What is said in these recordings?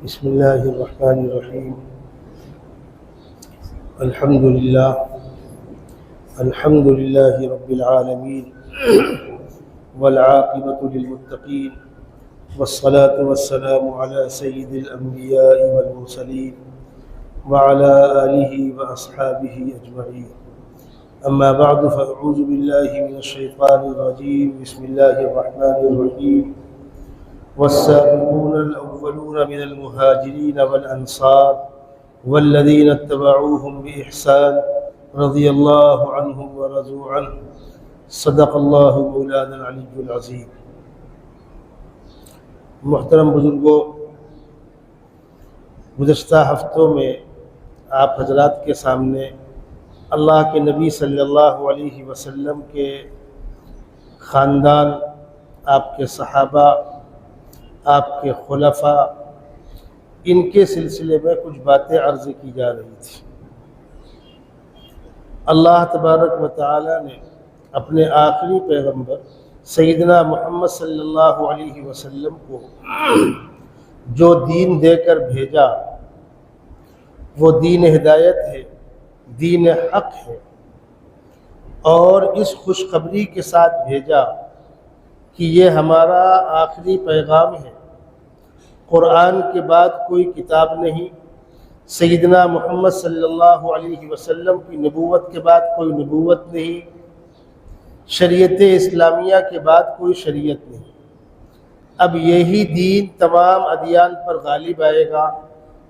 بسم الله الرحمن الرحيم. الحمد لله رب العالمين والعاقبة للمتقين والصلاة والسلام على سيد الأنبياء والمرسلين وعلى آله وأصحابه أجمعين. أما بعد فأعوذ بالله من الشيطان الرجيم. بسم الله الرحمن الرحيم. والسابقون الأولون من المهاجرين والأنصار والذين اتبعوهم بإحسان رضي الله عنهم ورضوا عنه. صدق الله مولانا العلي العظيم. محترم بزرگوں، گزشتہ ہفتوں میں آپ حضرات کے سامنے اللہ کے نبی صلی اللہ علیہ وسلم کے خاندان، آپ کے صحابہ، آپ کے خلفاء، ان کے سلسلے میں کچھ باتیں عرض کی جا رہی تھی۔ اللہ تبارک و تعالی نے اپنے آخری پیغمبر سیدنا محمد صلی اللہ علیہ وسلم کو جو دین دے کر بھیجا وہ دین ہدایت ہے، دین حق ہے، اور اس خوشخبری کے ساتھ بھیجا کہ یہ ہمارا آخری پیغام ہے۔ قرآن کے بعد کوئی کتاب نہیں، سیدنا محمد صلی اللہ علیہ وسلم کی نبوت کے بعد کوئی نبوت نہیں، شریعت اسلامیہ کے بعد کوئی شریعت نہیں۔ اب یہی دین تمام ادیان پر غالب آئے گا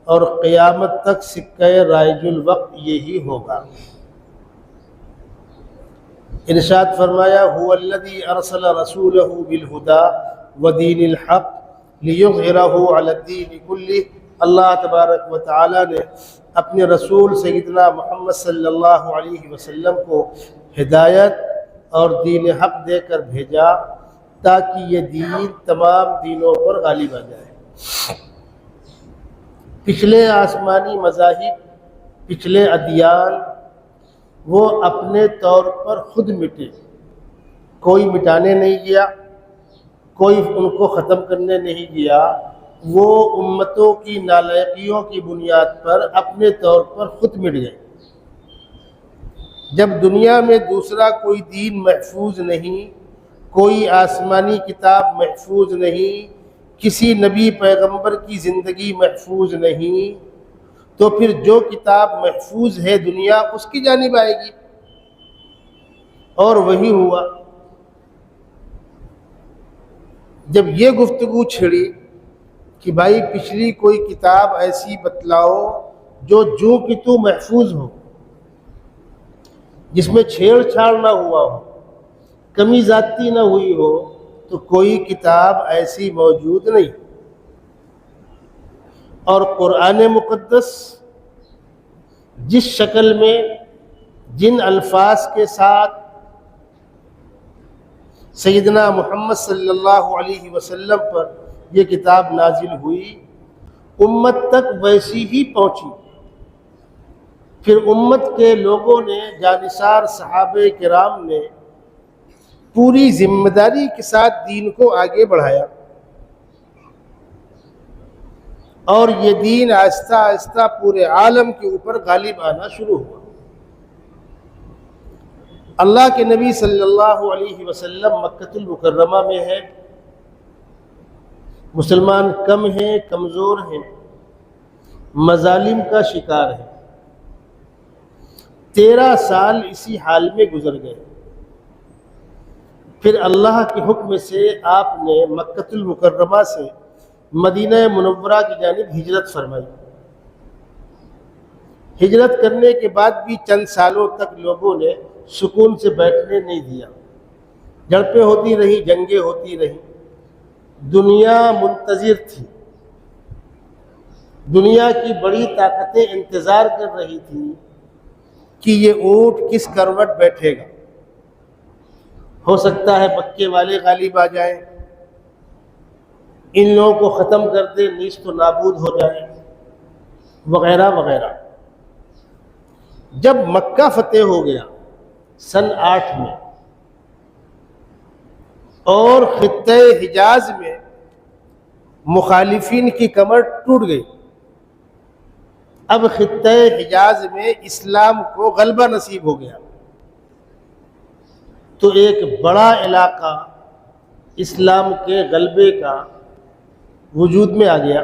اور قیامت تک سکہ رائج الوقت یہی ہوگا۔ ارشاد فرمایا، هو الذی ارسل رسولہ بالہدی ودین الحق لیظہرہ علی الدین کلہ۔ اللہ تبارک و تعالی نے اپنے رسول سیدنا محمد صلی اللہ علیہ وسلم کو ہدایت اور دین حق دے کر بھیجا تاکہ یہ دین تمام دینوں پر غالب آ جائے۔ پچھلے آسمانی مذاہب، پچھلے ادیان، وہ اپنے طور پر خود مٹے، کوئی مٹانے نہیں گیا، کوئی ان کو ختم کرنے نہیں گیا، وہ امتوں کی نالائقیوں کی بنیاد پر اپنے طور پر خود مٹ گئے۔ جب دنیا میں دوسرا کوئی دین محفوظ نہیں، کوئی آسمانی کتاب محفوظ نہیں، کسی نبی پیغمبر کی زندگی محفوظ نہیں، تو پھر جو کتاب محفوظ ہے دنیا اس کی جانب آئے گی، اور وہی ہوا۔ جب یہ گفتگو چھڑی کہ بھائی پچھلی کوئی کتاب ایسی بتلاؤ جو کہ تو محفوظ ہو، جس میں چھیڑ چھاڑ نہ ہوا ہو، کمی زیادتی نہ ہوئی ہو، تو کوئی کتاب ایسی موجود نہیں۔ اور قرآن مقدس جس شکل میں، جن الفاظ کے ساتھ سیدنا محمد صلی اللہ علیہ وسلم پر یہ کتاب نازل ہوئی، امت تک ویسی ہی پہنچی۔ پھر امت کے لوگوں نے، جانثار صحابہ کرام نے پوری ذمہ داری کے ساتھ دین کو آگے بڑھایا، اور یہ دین آہستہ آہستہ پورے عالم کے اوپر غالب آنا شروع ہوا۔ اللہ کے نبی صلی اللہ علیہ وسلم مکہ المکرمہ میں ہے، مسلمان کم ہیں، کمزور ہیں، مظالم کا شکار ہے۔ 13 سال اسی حال میں گزر گئے۔ پھر اللہ کے حکم سے آپ نے مکہ المکرمہ سے مدینہ منورہ کی جانب ہجرت فرمائی۔ ہجرت کرنے کے بعد بھی چند سالوں تک لوگوں نے سکون سے بیٹھنے نہیں دیا، جھڑپیں ہوتی رہی، جنگیں ہوتی رہی، دنیا منتظر تھی، دنیا کی بڑی طاقتیں انتظار کر رہی تھیں کہ یہ اونٹ کس کروٹ بیٹھے گا۔ ہو سکتا ہے مکے والے غالب آ جائیں، ان لوگوں کو ختم کر دے، نیست و نابود ہو جائیں، وغیرہ وغیرہ۔ جب مکہ فتح ہو گیا سن 8 میں، اور خطہ حجاز میں مخالفین کی کمر ٹوٹ گئی. اب خطہ حجاز میں اسلام کو غلبہ نصیب ہو گیا. تو ایک بڑا علاقہ اسلام کے غلبے کا وجود میں آ گیا.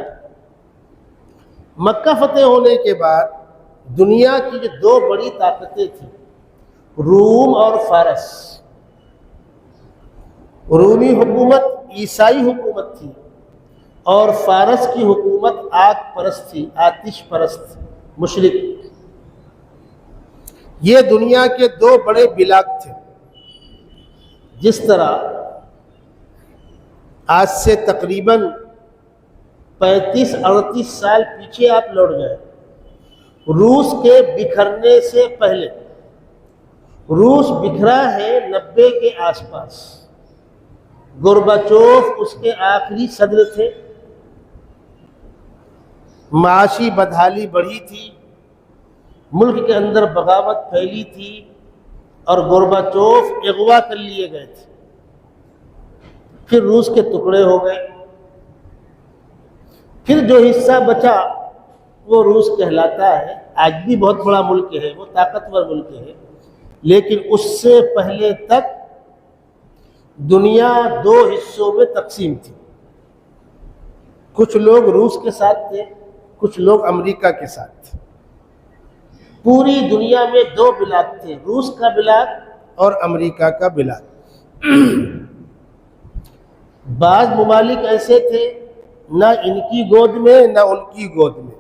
مکہ فتح ہونے کے بعد دنیا کی جو دو بڑی طاقتیں تھیں، روم اور فارس. رومی حکومت عیسائی حکومت تھی اور فارس کی حکومت آگ پرست تھی، آتش پرست، مشرک. یہ دنیا کے دو بڑے بلاک تھے. جس طرح آج سے تقریباً 35-38 سال پیچھے آپ لوٹ گئے، روس کے بکھرنے سے پہلے. روس بکھرا ہے 90 کے آس پاس. گورباچوف اس کے آخری صدر تھے. معاشی بدحالی بڑھی تھی، ملک کے اندر بغاوت پھیلی تھی اور گورباچوف اغوا کر لیے گئے تھے. پھر روس کے ٹکڑے ہو گئے. پھر جو حصہ بچا وہ روس کہلاتا ہے. آج بھی بہت بڑا ملک ہے، وہ طاقتور ملک ہے، لیکن اس سے پہلے تک دنیا دو حصوں میں تقسیم تھی. کچھ لوگ روس کے ساتھ تھے، کچھ لوگ امریکہ کے ساتھ تھے. پوری دنیا میں دو بلاک تھے، روس کا بلاک اور امریکہ کا بلاک. بعض ممالک ایسے تھے نہ ان کی گود میں نہ ان کی گود میں.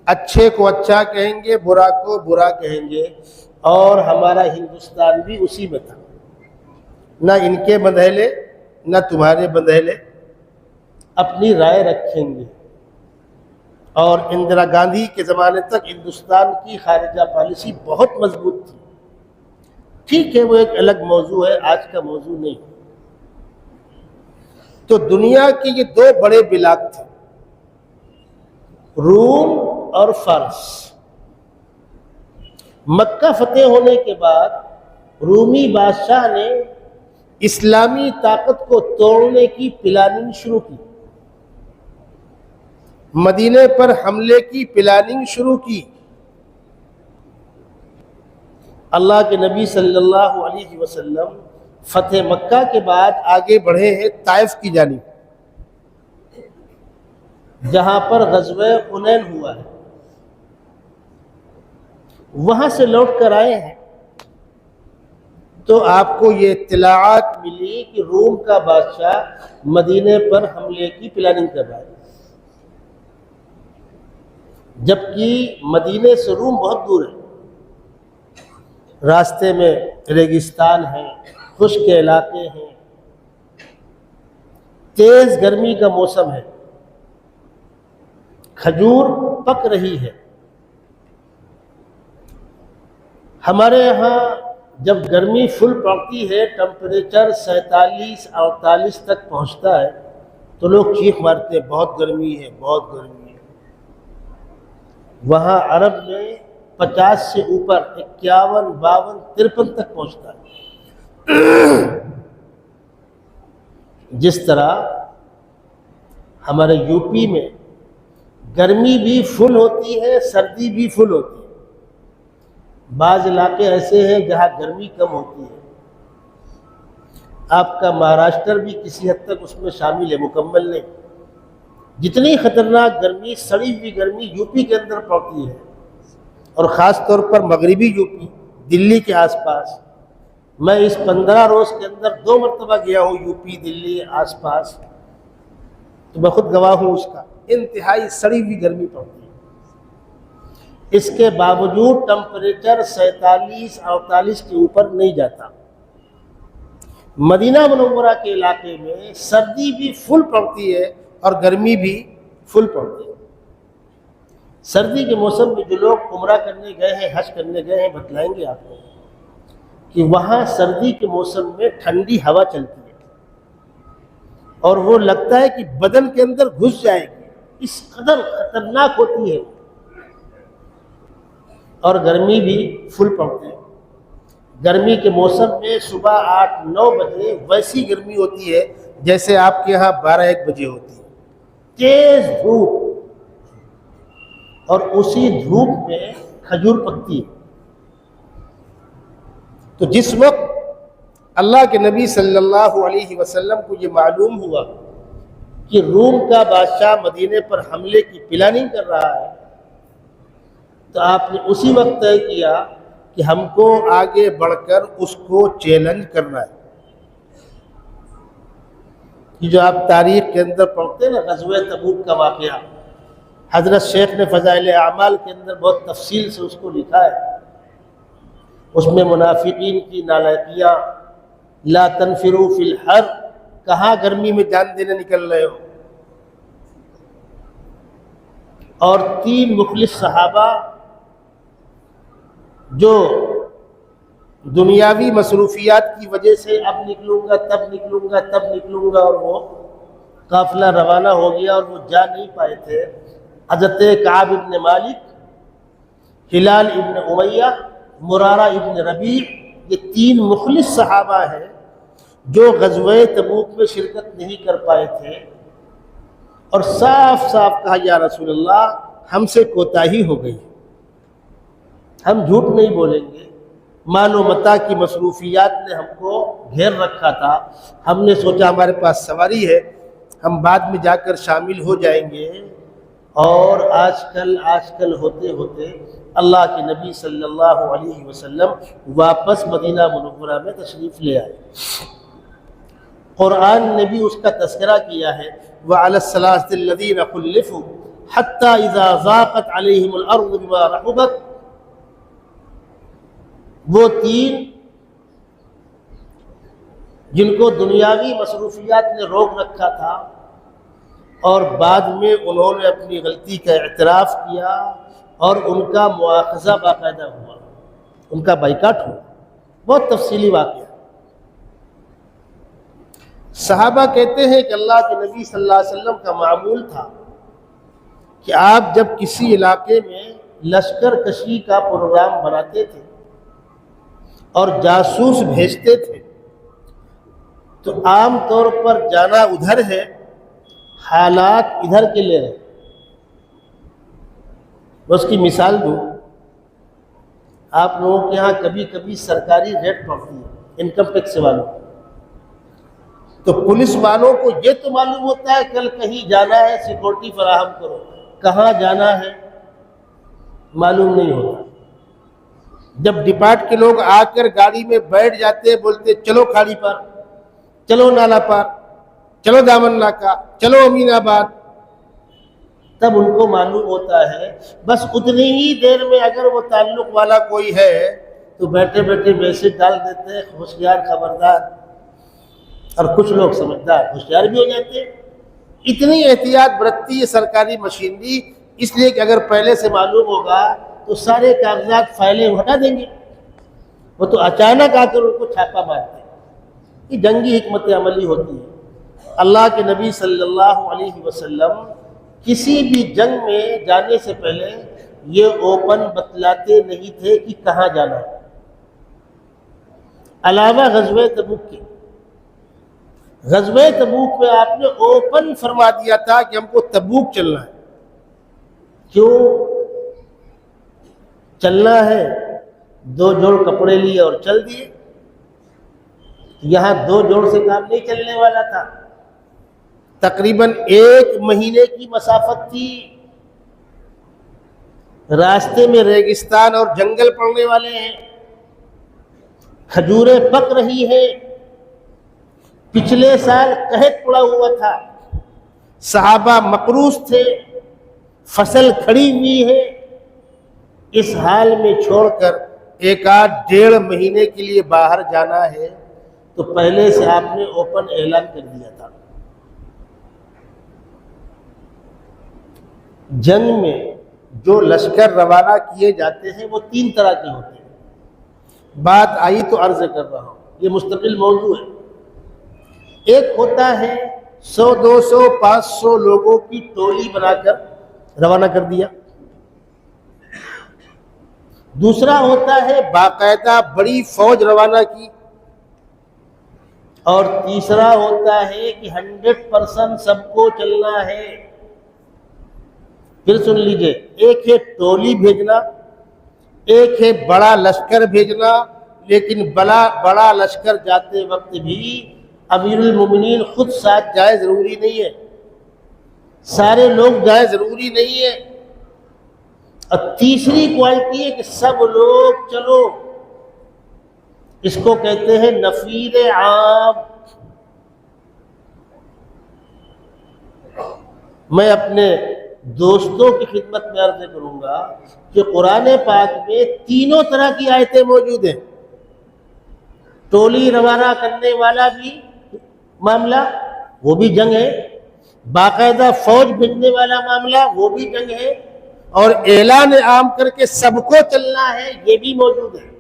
اچھے کو اچھا کہیں گے، برا کو برا کہیں گے، اور ہمارا ہندوستان بھی اسی میں تھا. نہ ان کے بندھیلے نہ تمہارے بندھیلے، اپنی رائے رکھیں گے. اور اندرا گاندھی کے زمانے تک ہندوستان کی خارجہ پالیسی بہت مضبوط تھی. ٹھیک ہے، وہ ایک الگ موضوع ہے، آج کا موضوع نہیں. تو دنیا کے یہ دو بڑے بلاک تھے، روم اور فارس. مکہ فتح ہونے کے بعد رومی بادشاہ نے اسلامی طاقت کو توڑنے کی پلاننگ شروع کی. مدینے پر حملے کی پلاننگ شروع کی. اللہ کے نبی صلی اللہ علیہ وسلم فتح مکہ کے بعد آگے بڑھے ہیں طائف کی جانب، جہاں پر غزوہ حنین ہوا ہے. وہاں سے لوٹ کر آئے ہیں تو آپ کو یہ اطلاعات ملی کہ روم کا بادشاہ مدینے پر حملے کی پلاننگ کر رہا ہے. جبکہ مدینے سے روم بہت دور ہے. راستے میں ریگستان ہے، خشک علاقے ہیں، تیز گرمی کا موسم ہے، کھجور پک رہی ہے. ہمارے یہاں جب گرمی فل پڑتی ہے، ٹمپریچر 47-48 تک پہنچتا ہے تو لوگ چیخ مارتے ہیں بہت گرمی ہے، بہت گرمی ہے. وہاں عرب میں 50 سے اوپر 51, 52, 53 تک پہنچتا ہے. جس طرح ہمارے یو پی میں گرمی بھی فل ہوتی ہے، سردی بھی فل ہوتی ہے. بعض علاقے ایسے ہیں جہاں گرمی کم ہوتی ہے. آپ کا مہاراشٹر بھی کسی حد تک اس میں شامل ہے، مکمل نہیں. جتنی خطرناک گرمی، سڑی ہوئی گرمی یو پی کے اندر پڑتی ہے، اور خاص طور پر مغربی یو پی، دلی کے آس پاس. میں اس 15 روز کے اندر 2 مرتبہ گیا ہوں یو پی، دلی آس پاس، تو میں خود گواہ ہوں اس کا. انتہائی سڑی ہوئی گرمی پڑتی ہے. اس کے باوجود ٹمپریچر 47-48 کے اوپر نہیں جاتا. مدینہ منورہ کے علاقے میں سردی بھی فل پڑتی ہے اور گرمی بھی فل پڑتی ہے. سردی کے موسم میں جو لوگ عمرہ کرنے گئے ہیں، حج کرنے گئے ہیں، بتلائیں گے آپ کو کہ وہاں سردی کے موسم میں ٹھنڈی ہوا چلتی ہے اور وہ لگتا ہے کہ بدن کے اندر گھس جائے گی، اس قدر خطرناک ہوتی ہے. اور گرمی بھی فل پڑتی ہے. گرمی کے موسم میں صبح 8-9 بجے ویسی گرمی ہوتی ہے جیسے آپ کے یہاں 12-1 بجے ہوتی ہے. تیز دھوپ، اور اسی دھوپ میں کھجور پکتی ہے۔ تو جس وقت اللہ کے نبی صلی اللہ علیہ وسلم کو یہ معلوم ہوا کہ روم کا بادشاہ مدینے پر حملے کی پلاننگ کر رہا ہے، تو آپ نے اسی وقت طے کیا کہ ہم کو آگے بڑھ کر اس کو چیلنج کرنا ہے۔ یہ جو آپ تاریخ کے اندر پڑھتے ہیں نا، غزوہ تبوک کا واقعہ، حضرت شیخ نے فضائل اعمال کے اندر بہت تفصیل سے اس کو لکھا ہے۔ اس میں منافقین کی نالائکیاں، لا تنفروا فی الحر، کہاں گرمی میں جان دینے نکل رہے ہو، اور 3 مخلص صحابہ جو دنیاوی مصروفیات کی وجہ سے اب نکلوں گا تب نکلوں گا تب نکلوں گا، اور وہ قافلہ روانہ ہو گیا اور وہ جا نہیں پائے تھے۔ حضرت کعب ابن مالک، ہلال ابن امیہ، مرارہ ابن ربیع، یہ 3 مخلص صحابہ ہیں جو غزوہ تبوک میں شرکت نہیں کر پائے تھے، اور صاف صاف کہا یا رسول اللہ ہم سے کوتاہی ہو گئی، ہم جھوٹ نہیں بولیں گے، مال و متاع کی مصروفیات نے ہم کو گھیر رکھا تھا، ہم نے سوچا ہمارے پاس سواری ہے، ہم بعد میں جا کر شامل ہو جائیں گے، اور آج کل ہوتے ہوتے اللہ کے نبی صلی اللہ علیہ وسلم واپس مدینہ منورہ میں تشریف لے آئے۔ قرآن نے بھی اس کا تذکرہ کیا ہے، وَعَلَى الثَّلَاثَةِ الَّذِينَ خُلِّفُوا حَتَّى إِذَا ضَاقَتْ عَلَيْهِمُ الْأَرْضُ بِمَا رَحُبَتْ، وہ 3 جن کو دنیاوی مصروفیات نے روک رکھا تھا، اور بعد میں انہوں نے اپنی غلطی کا اعتراف کیا اور ان کا مواخذہ باقاعدہ ہوا، ان کا بائیکاٹ ہوا۔ بہت تفصیلی واقعہ۔ صحابہ کہتے ہیں کہ اللہ کے نبی صلی اللہ علیہ وسلم کا معمول تھا کہ آپ جب کسی علاقے میں لشکر کشی کا پروگرام بناتے تھے اور جاسوس بھیجتے تھے، تو عام طور پر جانا ادھر ہے، حالات ادھر کے لے رہے۔ میں اس کی مثال دوں، آپ لوگوں کے یہاں کبھی کبھی سرکاری ریٹ پڑتی ہے انکم ٹیکس والوں، تو پولیس والوں کو یہ تو معلوم ہوتا ہے کل کہیں جانا ہے سیکورٹی فراہم کرو، کہاں جانا ہے معلوم نہیں ہوتا۔ جب ڈپارٹ کے لوگ آ کر گاڑی میں بیٹھ جاتے، بولتے چلو کھاڑی پر، چلو نالا پر، چلو دامن ناکا، چلو امین آباد، تب ان کو معلوم ہوتا ہے بس اتنی ہی دیر میں اگر وہ تعلق والا کوئی ہے تو بیٹھے بیٹھے میسج ڈال دیتے ہیں ہوشیار خبردار، اور کچھ لوگ سمجھدار ہوشیار بھی ہو جاتے ہیں۔ اتنی احتیاط برتتی ہے سرکاری مشینری، اس لیے کہ اگر پہلے سے معلوم ہوگا تو سارے کاغذات فائلیں ہٹا دیں گے، وہ تو اچانک آ کر ان کو چھاپا مارتے ہیں۔ یہ جنگی حکمت عملی ہوتی ہے۔ اللہ کے نبی صلی اللہ علیہ وسلم کسی بھی جنگ میں جانے سے پہلے یہ اوپن بتلاتے نہیں تھے کہ کہاں جانا ہے، علاوہ غزوہ تبوک کے۔ غزوہ تبوک میں آپ نے اوپن فرما دیا تھا کہ ہم کو تبوک چلنا ہے۔ کیوں چلنا ہے؟ 2 جوڑ کپڑے لیے اور چل دیے۔ یہاں 2 جوڑ سے کام نہیں چلنے والا تھا، تقریباً 1 مہینے کی مسافت تھی، راستے میں ریگستان اور جنگل پڑنے والے ہیں، کھجوریں پک رہی ہیں، پچھلے سال قحط پڑا ہوا تھا، صحابہ مقروض تھے، فصل کھڑی ہوئی ہے، اس حال میں چھوڑ کر 1-1.5 مہینے کے لیے باہر جانا ہے، تو پہلے سے آپ نے اوپن اعلان کر دیا تھا۔ جنگ میں جو لشکر روانہ کیے جاتے ہیں وہ 3 طرح کے ہوتے ہیں۔ بات آئی تو عرض کر رہا ہوں، یہ مستقل موضوع ہے۔ ایک ہوتا ہے 100 200 500 لوگوں کی ٹولی بنا کر روانہ کر دیا، دوسرا ہوتا ہے باقاعدہ بڑی فوج روانہ کی، اور تیسرا ہوتا ہے کہ 100% سب کو چلنا ہے، پھر سن لیجئے، ایک ہے ٹولی بھیجنا، ایک ہے بڑا لشکر بھیجنا، لیکن بڑا لشکر جاتے وقت بھی امیر المومنین خود ساتھ جائے ضروری نہیں ہے، سارے لوگ جائے ضروری نہیں ہے۔ اور تیسری کوالٹی ہے کہ سب لوگ چلو، اس کو کہتے ہیں نفیر عام۔ میں اپنے دوستوں کی خدمت میں عرض کروں گا کہ قرآن پاک میں تینوں طرح کی آیتیں موجود ہیں۔ ٹولی روانہ کرنے والا بھی معاملہ، وہ بھی جنگ ہے، باقاعدہ فوج بھیجنے والا معاملہ، وہ بھی جنگ ہے، اور اعلان عام کر کے سب کو چلنا ہے، یہ بھی موجود ہے۔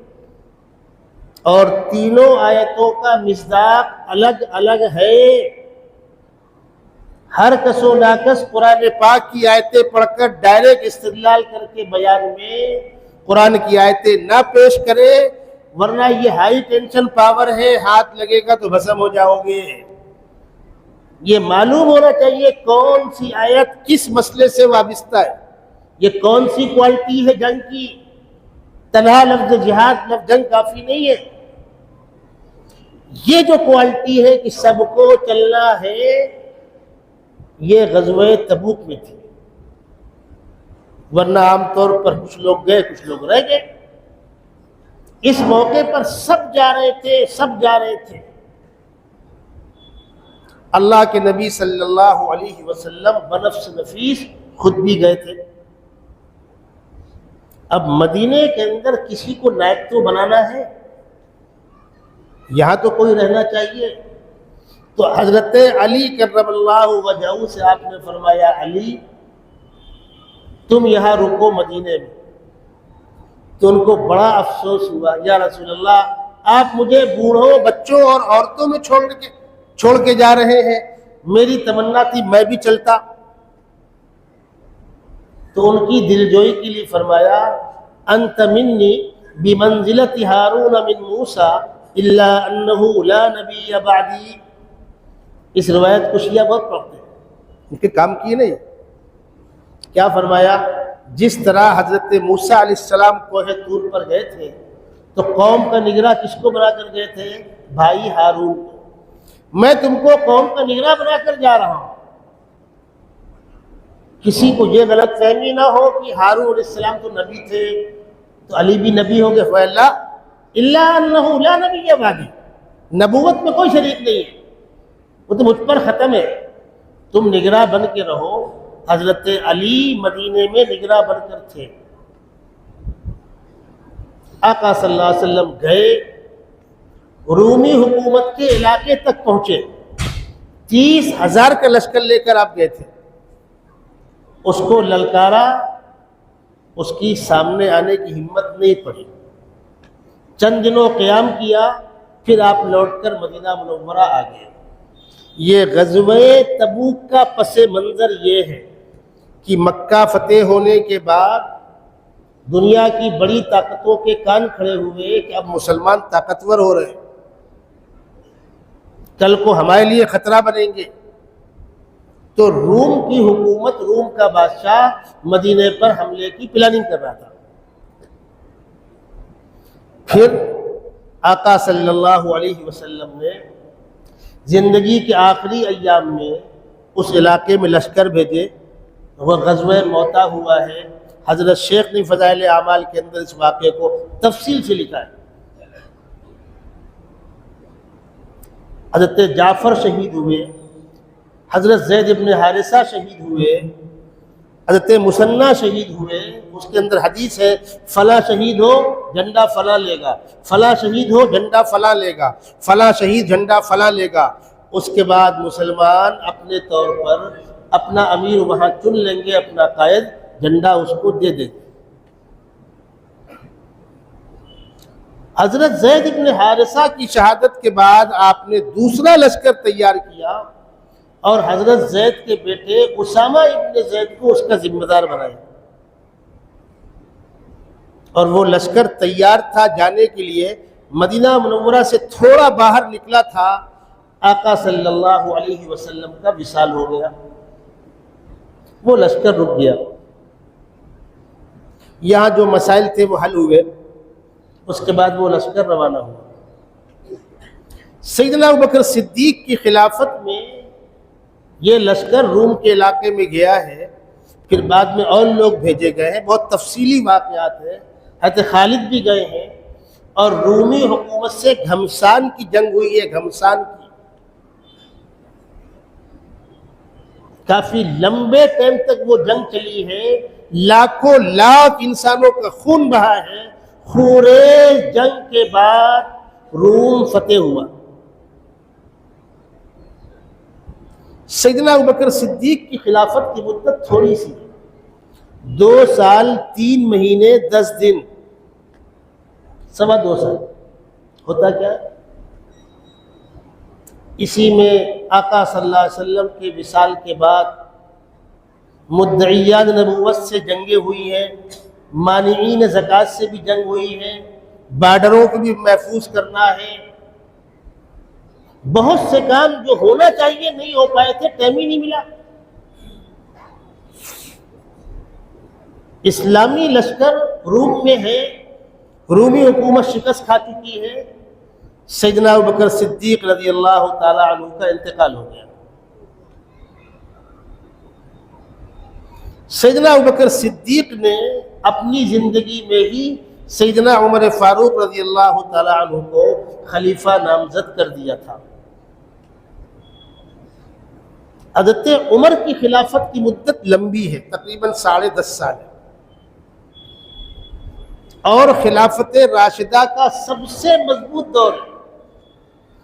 اور تینوں آیتوں کا مصداق الگ الگ ہے۔ ہر کس و ناکس قرآن پاک کی آیتیں پڑھ کر ڈائریکٹ استدلال کر کے بیان میں قرآن کی آیتیں نہ پیش کرے، ورنہ یہ ہائی ٹینشن پاور ہے، ہاتھ لگے گا تو بھسم ہو جاؤ گے۔ یہ معلوم ہونا چاہیے کون سی آیت کس مسئلے سے وابستہ ہے، یہ کون سی کوالٹی ہے جنگ کی۔ تنہا لفظ جہاد لفظ جنگ کافی نہیں ہے، یہ جو کوالٹی ہے کہ سب کو چلنا ہے، یہ غزوہ تبوک میں تھی، ورنہ عام طور پر کچھ لوگ گئے کچھ لوگ رہ گئے۔ اس موقع پر سب جا رہے تھے۔ اللہ کے نبی صلی اللہ علیہ وسلم بنفس نفیس خود بھی گئے تھے۔ اب مدینے کے اندر کسی کو نائب تو بنانا ہے، یہاں تو کوئی رہنا چاہیے۔ تو حضرت علی کرم اللہ وجہہ سے آپ نے فرمایا، علی تم یہاں رکو مدینے میں۔ تو ان کو بڑا افسوس ہوا، یا رسول اللہ آپ مجھے بوڑھوں بچوں اور عورتوں میں چھوڑ کے جا رہے ہیں، میری تمنا تھی میں بھی چلتا۔ تو ان کی دلجوئی کے لیے فرمایا، انت منی بمنزلت ہارون من موسیٰ الا انہ لا نبی بعدی۔ اس روایت کو شیعہ بہت پڑھتے ہیں، ان کے کام کیے نہیں۔ کیا فرمایا؟ جس طرح حضرت موسیٰ علیہ السلام کوہ طور پر گئے تھے تو قوم کا نگراں کس کو بنا کر گئے تھے؟ بھائی ہارون کو۔ میں تم کو قوم کا نگراں بنا کر جا رہا ہوں۔ کسی کو یہ غلط فہمی نہ ہو کہ ہارون علیہ السلام تو نبی تھے تو علی بھی نبی ہو گئے، فَإِلَّا إِلَّا أَنَّهُ لَا نَبِيَّ بَعْدِي۔ نبوت میں کوئی شریک نہیں ہے، وہ تو مجھ پر ختم ہے، تم نگراں بن کے رہو۔ حضرت علی مدینے میں نگراں بن کر تھے۔ آقا صلی اللہ علیہ وسلم گئے، رومی حکومت کے علاقے تک پہنچے، 30,000 کا لشکر لے کر آپ گئے تھے۔ اس کو للکارا، اس کی سامنے آنے کی ہمت نہیں پڑی، چند دنوں قیام کیا، پھر آپ لوٹ کر مدینہ منورہ آ گئے۔ یہ غزوہ تبوک کا پس منظر یہ ہے کہ مکہ فتح ہونے کے بعد دنیا کی بڑی طاقتوں کے کان کھڑے ہوئے کہ اب مسلمان طاقتور ہو رہے ہیں، کل کو ہمارے لیے خطرہ بنیں گے۔ تو روم کی حکومت، روم کا بادشاہ مدینے پر حملے کی پلاننگ کر رہا تھا۔ پھر آقا صلی اللہ علیہ وسلم نے زندگی کے آخری ایام میں اس علاقے میں لشکر بھیجے، وہ غزوہ موتا ہوا ہے۔ حضرت شیخ نے فضائل اعمال کے اندر اس واقعے کو تفصیل سے لکھا ہے۔ حضرت جعفر شہید ہوئے، حضرت زید ابن حارثہ شہید ہوئے، حضرت مثنیٰ شہید ہوئے۔ اس کے اندر حدیث ہے، فلاں شہید ہو جھنڈا فلاں لے گا، فلاں شہید ہو جھنڈا فلاں لے گا، فلاں شہید جھنڈا فلاں لے گا۔ اس کے بعد مسلمان اپنے طور پر اپنا امیر وہاں چن لیں گے، اپنا قائد، جھنڈا اس کو دے دیں گے۔ حضرت زید ابن حارثہ کی شہادت کے بعد آپ نے دوسرا لشکر تیار کیا اور حضرت زید کے بیٹے اسامہ ابن زید کو اس کا ذمہ دار بنایا، اور وہ لشکر تیار تھا جانے کے لیے۔ مدینہ منورہ سے تھوڑا باہر نکلا تھا، آقا صلی اللہ علیہ وسلم کا وصال ہو گیا، وہ لشکر رک گیا۔ یہاں جو مسائل تھے وہ حل ہوئے، اس کے بعد وہ لشکر روانہ ہوا۔ سیدنا ابوبکر صدیق کی خلافت میں یہ لشکر روم کے علاقے میں گیا ہے، پھر بعد میں اور لوگ بھیجے گئے ہیں، بہت تفصیلی واقعات ہیں۔ حضرت خالد بھی گئے ہیں، اور رومی حکومت سے گھمسان کی جنگ ہوئی ہے، گھمسان کی، کافی لمبے ٹائم تک وہ جنگ چلی ہے، لاکھوں لاکھ انسانوں کا خون بہا ہے۔ خورے جنگ کے بعد روم فتح ہوا۔ سیدنا ابوبکر صدیق کی خلافت کی مدت تھوڑی سی ہے، 2 سال 3 مہینے 10 دن، 2.25 سال۔ ہوتا کیا؟ اسی میں آقا صلی اللہ علیہ وسلم کے وصال کے بعد مدعیان نبوت سے جنگیں ہوئی ہیں، مانعین زکوٰۃ سے بھی جنگ ہوئی ہے، بارڈروں کو بھی محفوظ کرنا ہے، بہت سے کام جو ہونا چاہیے نہیں ہو پائے تھے، ٹائم ہی نہیں ملا۔ اسلامی لشکر روم میں ہے، رومی حکومت شکست کھا چکی ہے، سیدنا ابوبکر صدیق رضی اللہ تعالی عنہ کا انتقال ہو گیا۔ سیدنا ابوبکر صدیق نے اپنی زندگی میں ہی سیدنا عمر فاروق رضی اللہ تعالی عنہ کو خلیفہ نامزد کر دیا تھا۔ حضرت عمر کی خلافت کی مدت لمبی ہے، تقریباً 10.5 سال ہے، اور خلافت راشدہ کا سب سے مضبوط دور ہے،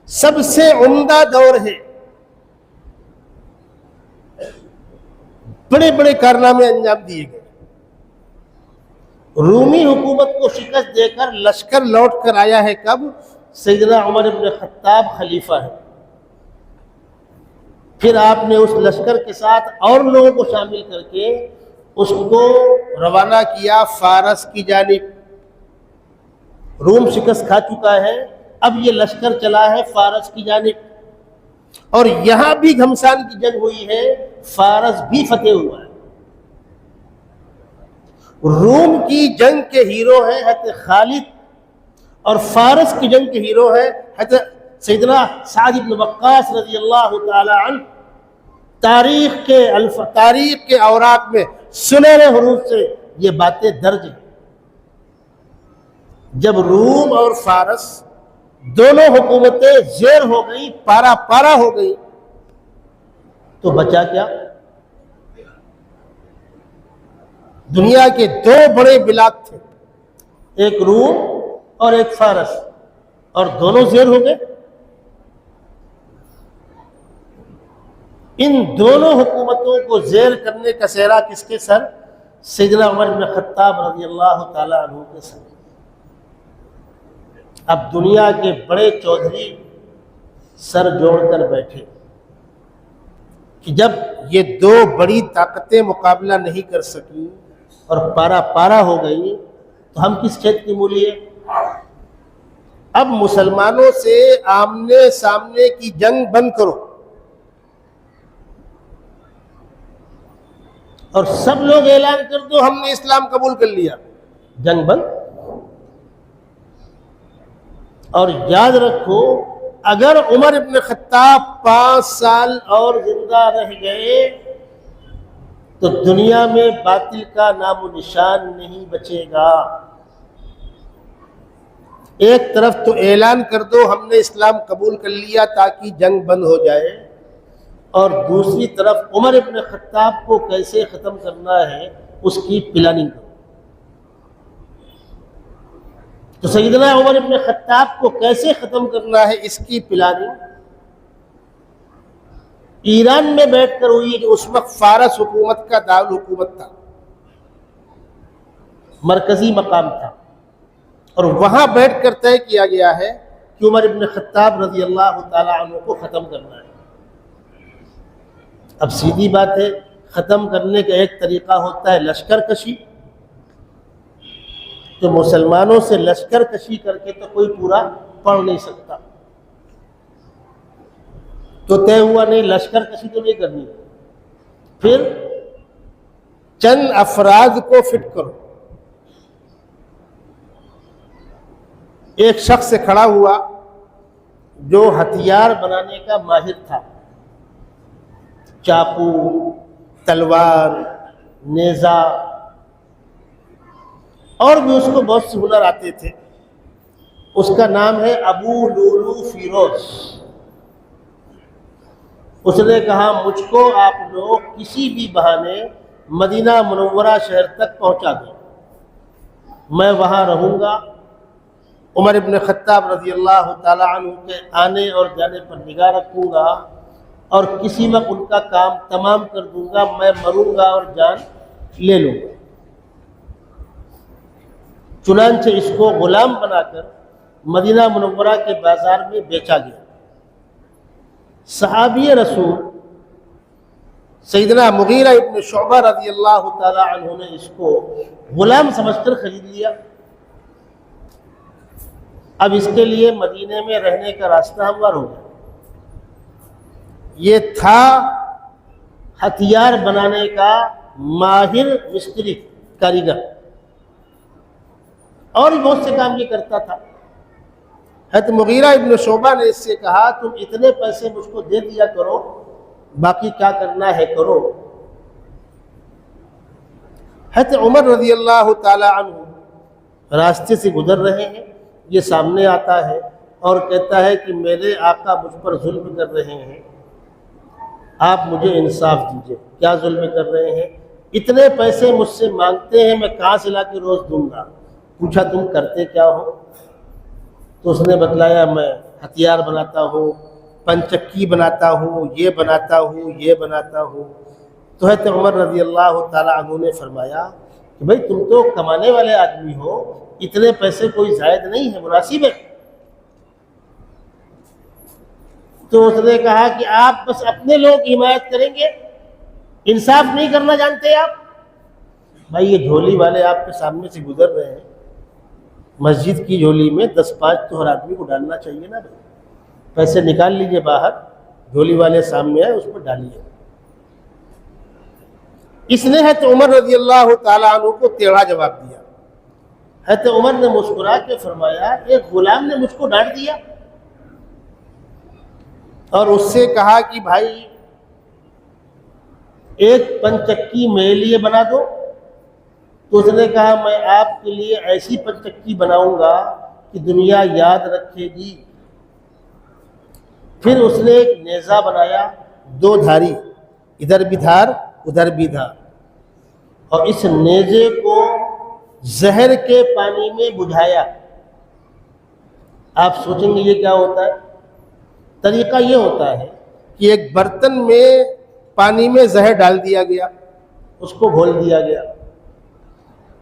سب سے عمدہ دور ہے۔ بڑے بڑے کارنامے انجام دیے گئے۔ رومی حکومت کو شکست دے کر لشکر لوٹ کر آیا ہے کب؟ سیدنا عمر ابن خطاب خلیفہ ہے۔ پھر آپ نے اس لشکر کے ساتھ اور لوگوں کو شامل کر کے اس کو روانہ کیا فارس کی جانب۔ روم شکست کھا چکا ہے، اب یہ لشکر چلا ہے فارس کی جانب، اور یہاں بھی گھمسان کی جنگ ہوئی ہے، فارس بھی فتح ہوا ہے۔ روم کی جنگ کے ہیرو ہیں حضرت خالد، اور فارس کی جنگ کے ہیرو ہیں حضرت سیدنا سعد بن وقاص رضی اللہ تعالی عنہ۔ تاریخ کے اوراق میں سنہرے حروف سے یہ باتیں درج ہیں۔ جب روم اور فارس دونوں حکومتیں زیر ہو گئی، پارا پارا ہو گئی، تو بچا کیا؟ دنیا کے 2 بڑے بلاک تھے، ایک روم اور ایک فارس، اور دونوں زیر ہو گئے۔ ان دونوں حکومتوں کو زیر کرنے کا سہرا کس کے سر؟ سیدنا عمر بن خطاب رضی اللہ تعالی عنہ کے سر۔ اب دنیا کے بڑے چودھری سر جوڑ کر بیٹھے کہ جب یہ 2 بڑی طاقتیں مقابلہ نہیں کر سکیں اور پارا پارا ہو گئی، تو ہم کس کھیت کی مولی ہیں؟ اب مسلمانوں سے آمنے سامنے کی جنگ بند کرو، اور سب لوگ اعلان کر دو ہم نے اسلام قبول کر لیا، جنگ بند۔ اور یاد رکھو، اگر عمر ابن خطاب 5 سال اور زندہ رہ گئے تو دنیا میں باطل کا نام و نشان نہیں بچے گا۔ ایک طرف تو اعلان کر دو ہم نے اسلام قبول کر لیا تاکہ جنگ بند ہو جائے، اور دوسری طرف عمر ابن خطاب کو کیسے ختم کرنا ہے اس کی پلاننگ کرو۔ تو سیدنا عمر ابن خطاب کو کیسے ختم کرنا ہے اس کی پلاننگ ایران میں بیٹھ کر ہوئی، جو اس وقت فارس حکومت کا دارالحکومت تھا، مرکزی مقام تھا، اور وہاں بیٹھ کر طے کیا گیا ہے کہ عمر ابن خطاب رضی اللہ تعالی عنہ کو ختم کرنا ہے۔ اب سیدھی بات ہے، ختم کرنے کا ایک طریقہ ہوتا ہے لشکر کشی، تو مسلمانوں سے لشکر کشی کر کے تو کوئی پورا پڑھ نہیں سکتا، تو طے ہوا نہیں لشکر کشی تو نہیں کرنی، پھر چند افراد کو فٹ کرو ایک شخص سے کھڑا ہوا جو ہتھیار بنانے کا ماہر تھا، چاقو، تلوار، نیزہ، اور بھی اس کو بہت سے ہنر آتے تھے۔ اس کا نام ہے ابو لولو فیروز۔ اس نے کہا مجھ کو آپ لوگ کسی بھی بہانے مدینہ منورہ شہر تک پہنچا دیں، میں وہاں رہوں گا، عمر ابن خطاب رضی اللہ تعالی عنہ کے آنے اور جانے پر نگاہ رکھوں گا، اور کسی وقت ان کا کام تمام کر دوں گا، میں مروں گا اور جان لے لوں گا۔ چنانچہ اس کو غلام بنا کر مدینہ منورہ کے بازار میں بیچا گیا۔ صحابی رسول سیدنا مغیرہ ابن شعبہ رضی اللہ تعالی عنہ نے اس کو غلام سمجھ کر خرید لیا۔ اب اس کے لیے مدینے میں رہنے کا راستہ ہموار ہو گیا۔ یہ تھا ہتھیار بنانے کا ماہر مستری، کاریگر، اور بھی بہت سے کام یہ کرتا تھا۔ حضرت مغیرہ ابن شعبہ نے اس سے کہا تم اتنے پیسے مجھ کو دے دیا کرو، باقی کیا کرنا ہے کرو۔ حضرت عمر رضی اللہ تعالی عنہ راستے سے گزر رہے ہیں، یہ سامنے آتا ہے اور کہتا ہے کہ میرے آقا مجھ پر ظلم کر رہے ہیں، آپ مجھے انصاف دیجئے۔ کیا ظلم کر رہے ہیں؟ اتنے پیسے مجھ سے مانگتے ہیں، میں کہاں سے لا کے روز دوں گا۔ پوچھا تم کرتے کیا ہو؟ تو اس نے بتلایا میں ہتھیار بناتا ہوں، پنچکی بناتا ہوں، یہ بناتا ہوں، یہ بناتا ہوں۔ تو حضرت عمر رضی اللہ تعالی عنہ نے فرمایا کہ بھئی تم تو کمانے والے آدمی ہو، اتنے پیسے کوئی زائد نہیں ہے، مناسب ہے۔ تو اس نے کہا کہ آپ بس اپنے لوگ کی حمایت کریں گے، انصاف نہیں کرنا جانتے آپ؟ بھائی یہ جھولی والے آپ کے سامنے سے گزر رہے ہیں، مسجد کی جھولی میں 10-5 تو ہر آدمی کو ڈالنا چاہیے نا بھائی، پیسے نکال لیجئے باہر، جھولی والے سامنے آئے اس پر ڈالیے۔ اس نے حضرت عمر رضی اللہ تعالیٰ عنہ کو ٹیڑھا جواب دیا۔ حضرت عمر نے مسکرا کے فرمایا ایک غلام نے مجھ کو ڈانٹ دیا، اور اس سے کہا کہ بھائی ایک پنچکی میرے لیے بنا دو۔ تو اس نے کہا میں آپ کے لیے ایسی پنچکی بناؤں گا کہ دنیا یاد رکھے گی۔ پھر اس نے ایک نیزہ بنایا، 2 دھاری، ادھر بھی دھار ادھر بھی دھار، اور اس نیزے کو زہر کے پانی میں بجھایا۔ آپ سوچیں گے یہ کیا ہوتا ہے؟ طریقہ یہ ہوتا ہے کہ ایک برتن میں پانی میں زہر ڈال دیا گیا، اس کو گھول دیا گیا،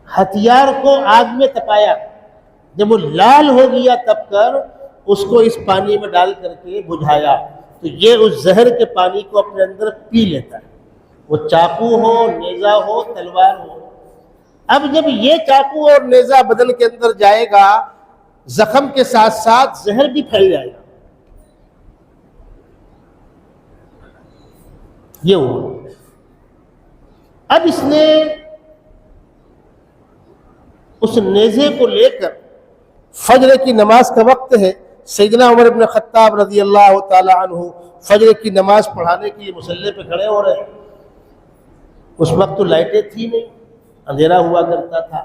ہتھیار کو آگ میں تپایا، جب وہ لال ہو گیا تب کر اس کو اس پانی میں ڈال کر کے بجھایا، تو یہ اس زہر کے پانی کو اپنے اندر پی لیتا ہے، وہ چاقو ہو، نیزہ ہو، تلوار ہو۔ اب جب یہ چاقو اور نیزہ بدن کے اندر جائے گا، زخم کے ساتھ ساتھ زہر بھی پھیل جائے گا۔ یہ ہوا۔ اب اس نے اس نیزے کو لے کر، فجر کی نماز کا وقت ہے، سیدنا عمر بن خطاب رضی اللہ تعالی عنہ فجر کی نماز پڑھانے کے لیے مصلی پہ کھڑے ہو رہے ہیں۔ اس وقت تو لائٹیں تھی نہیں، اندھیرا ہوا کرتا تھا،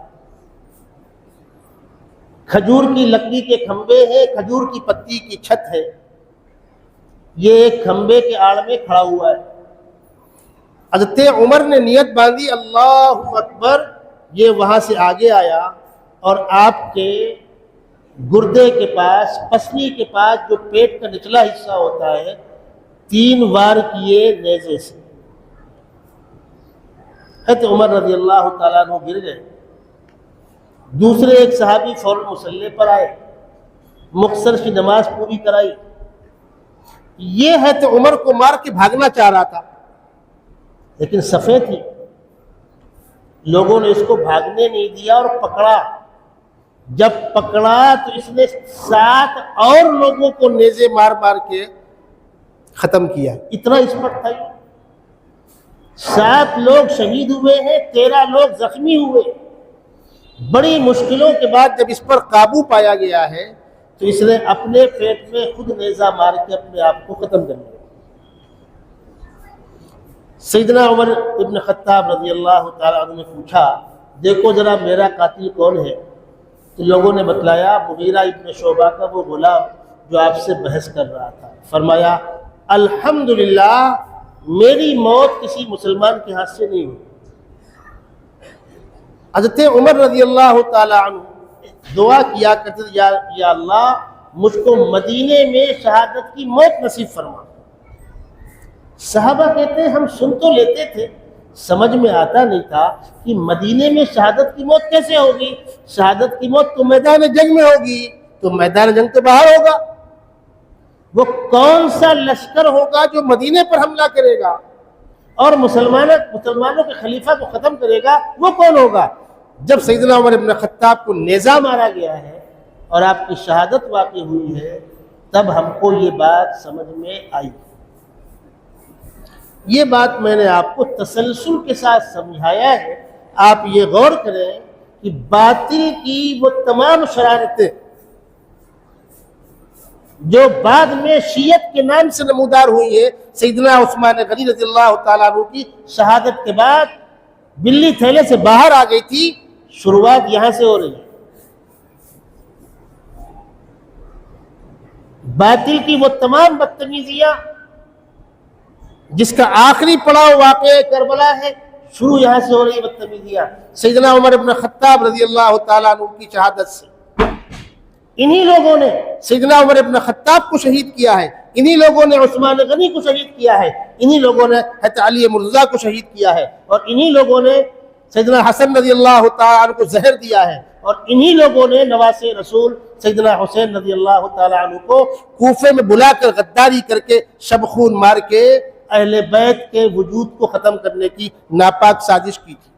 کھجور کی لکڑی کے کھمبے ہیں، کھجور کی پتی کی چھت ہے، یہ ایک کھمبے کے آڑ میں کھڑا ہوا ہے۔ حضرت عمر نے نیت باندھی اللہ اکبر، یہ وہاں سے آگے آیا اور آپ کے گردے کے پاس، پسلی کے پاس جو پیٹ کا نچلا حصہ ہوتا ہے، 3 وار کیے نیزے سے۔ حضرت عمر رضی اللہ تعالیٰ عنہ گر گئے۔ دوسرے ایک صحابی فوراً مصلی پر آئے، مختصر کی نماز پوری کرائی۔ یہ حضرت عمر کو مار کے بھاگنا چاہ رہا تھا، لیکن صفیں تھی، لوگوں نے اس کو بھاگنے نہیں دیا اور پکڑا۔ جب پکڑا تو اس نے 7 اور لوگوں کو نیزے مار مار کے ختم کیا۔ اتنا اسپٹ تھا یہ۔ 7 لوگ شہید ہوئے ہیں، 13 لوگ زخمی ہوئے۔ بڑی مشکلوں کے بعد جب اس پر قابو پایا گیا ہے تو اس نے اپنے پیٹ میں خود نیزہ مار کے اپنے آپ کو ختم کر لیا۔ سیدنا عمر ابن خطاب رضی اللہ تعالیٰ عنہ نے پوچھا دیکھو ذرا میرا قاتل کون ہے؟ تو لوگوں نے بتلایا مغیرہ ابن شعبہ کا وہ غلام جو آپ سے بحث کر رہا تھا۔ فرمایا الحمدللہ میری موت کسی مسلمان کے ہاتھ سے نہیں ہوئی۔ حضرت عمر رضی اللہ تعالیٰ عنہ دعا کیا کرتے یا اللہ مجھ کو مدینے میں شہادت کی موت نصیب فرما۔ صحابہ کہتے ہیں ہم سن تو لیتے تھے، سمجھ میں آتا نہیں تھا کہ مدینے میں شہادت کی موت کیسے ہوگی؟ شہادت کی موت تو میدان جنگ میں ہوگی، تو میدان جنگ تو باہر ہوگا۔ وہ کون سا لشکر ہوگا جو مدینے پر حملہ کرے گا اور مسلمانوں کے خلیفہ کو ختم کرے گا؟ وہ کون ہوگا؟ جب سیدنا عمر ابن خطاب کو نیزہ مارا گیا ہے اور آپ کی شہادت واقع ہوئی ہے تب ہم کو یہ بات سمجھ میں آئی۔ یہ بات میں نے آپ کو تسلسل کے ساتھ سمجھایا ہے۔ آپ یہ غور کریں کہ باطل کی وہ تمام شرارتیں جو بعد میں شیعت کے نام سے نمودار ہوئی ہے، سیدنا عثمان غنی رضی اللہ تعالیٰ عنہ کی شہادت کے بعد بلی تھیلے سے باہر آ گئی تھی، شروعات یہاں سے ہو رہی ہے۔ باطل کی وہ تمام بدتمیزیاں جس کا آخری پڑاؤ واقعہ کربلا ہے، شروع یہاں سے ہو رہی بدتمیزیاں سیدنا عمر ابن خطاب رضی اللہ تعالیٰ عنہ کی شہادت سے۔ انہی لوگوں نے سیدنا عمر ابن خطاب کو شہید کیا ہے، انہی لوگوں نے عثمان غنی کو شہید کیا ہے، انہی لوگوں نے حضرت علی مرتضیٰ کو شہید کیا ہے، اور انہی لوگوں نے سیدنا حسن رضی اللہ تعالیٰ عنہ کو زہر دیا ہے، اور انہی لوگوں نے نواز رسول سیدنا حسین رضی اللہ تعالیٰ عنہ کو کوفے میں بلا کر غداری کر کے شب خون مار کے اہل بیت کے وجود کو ختم کرنے کی ناپاک سازش کی تھی۔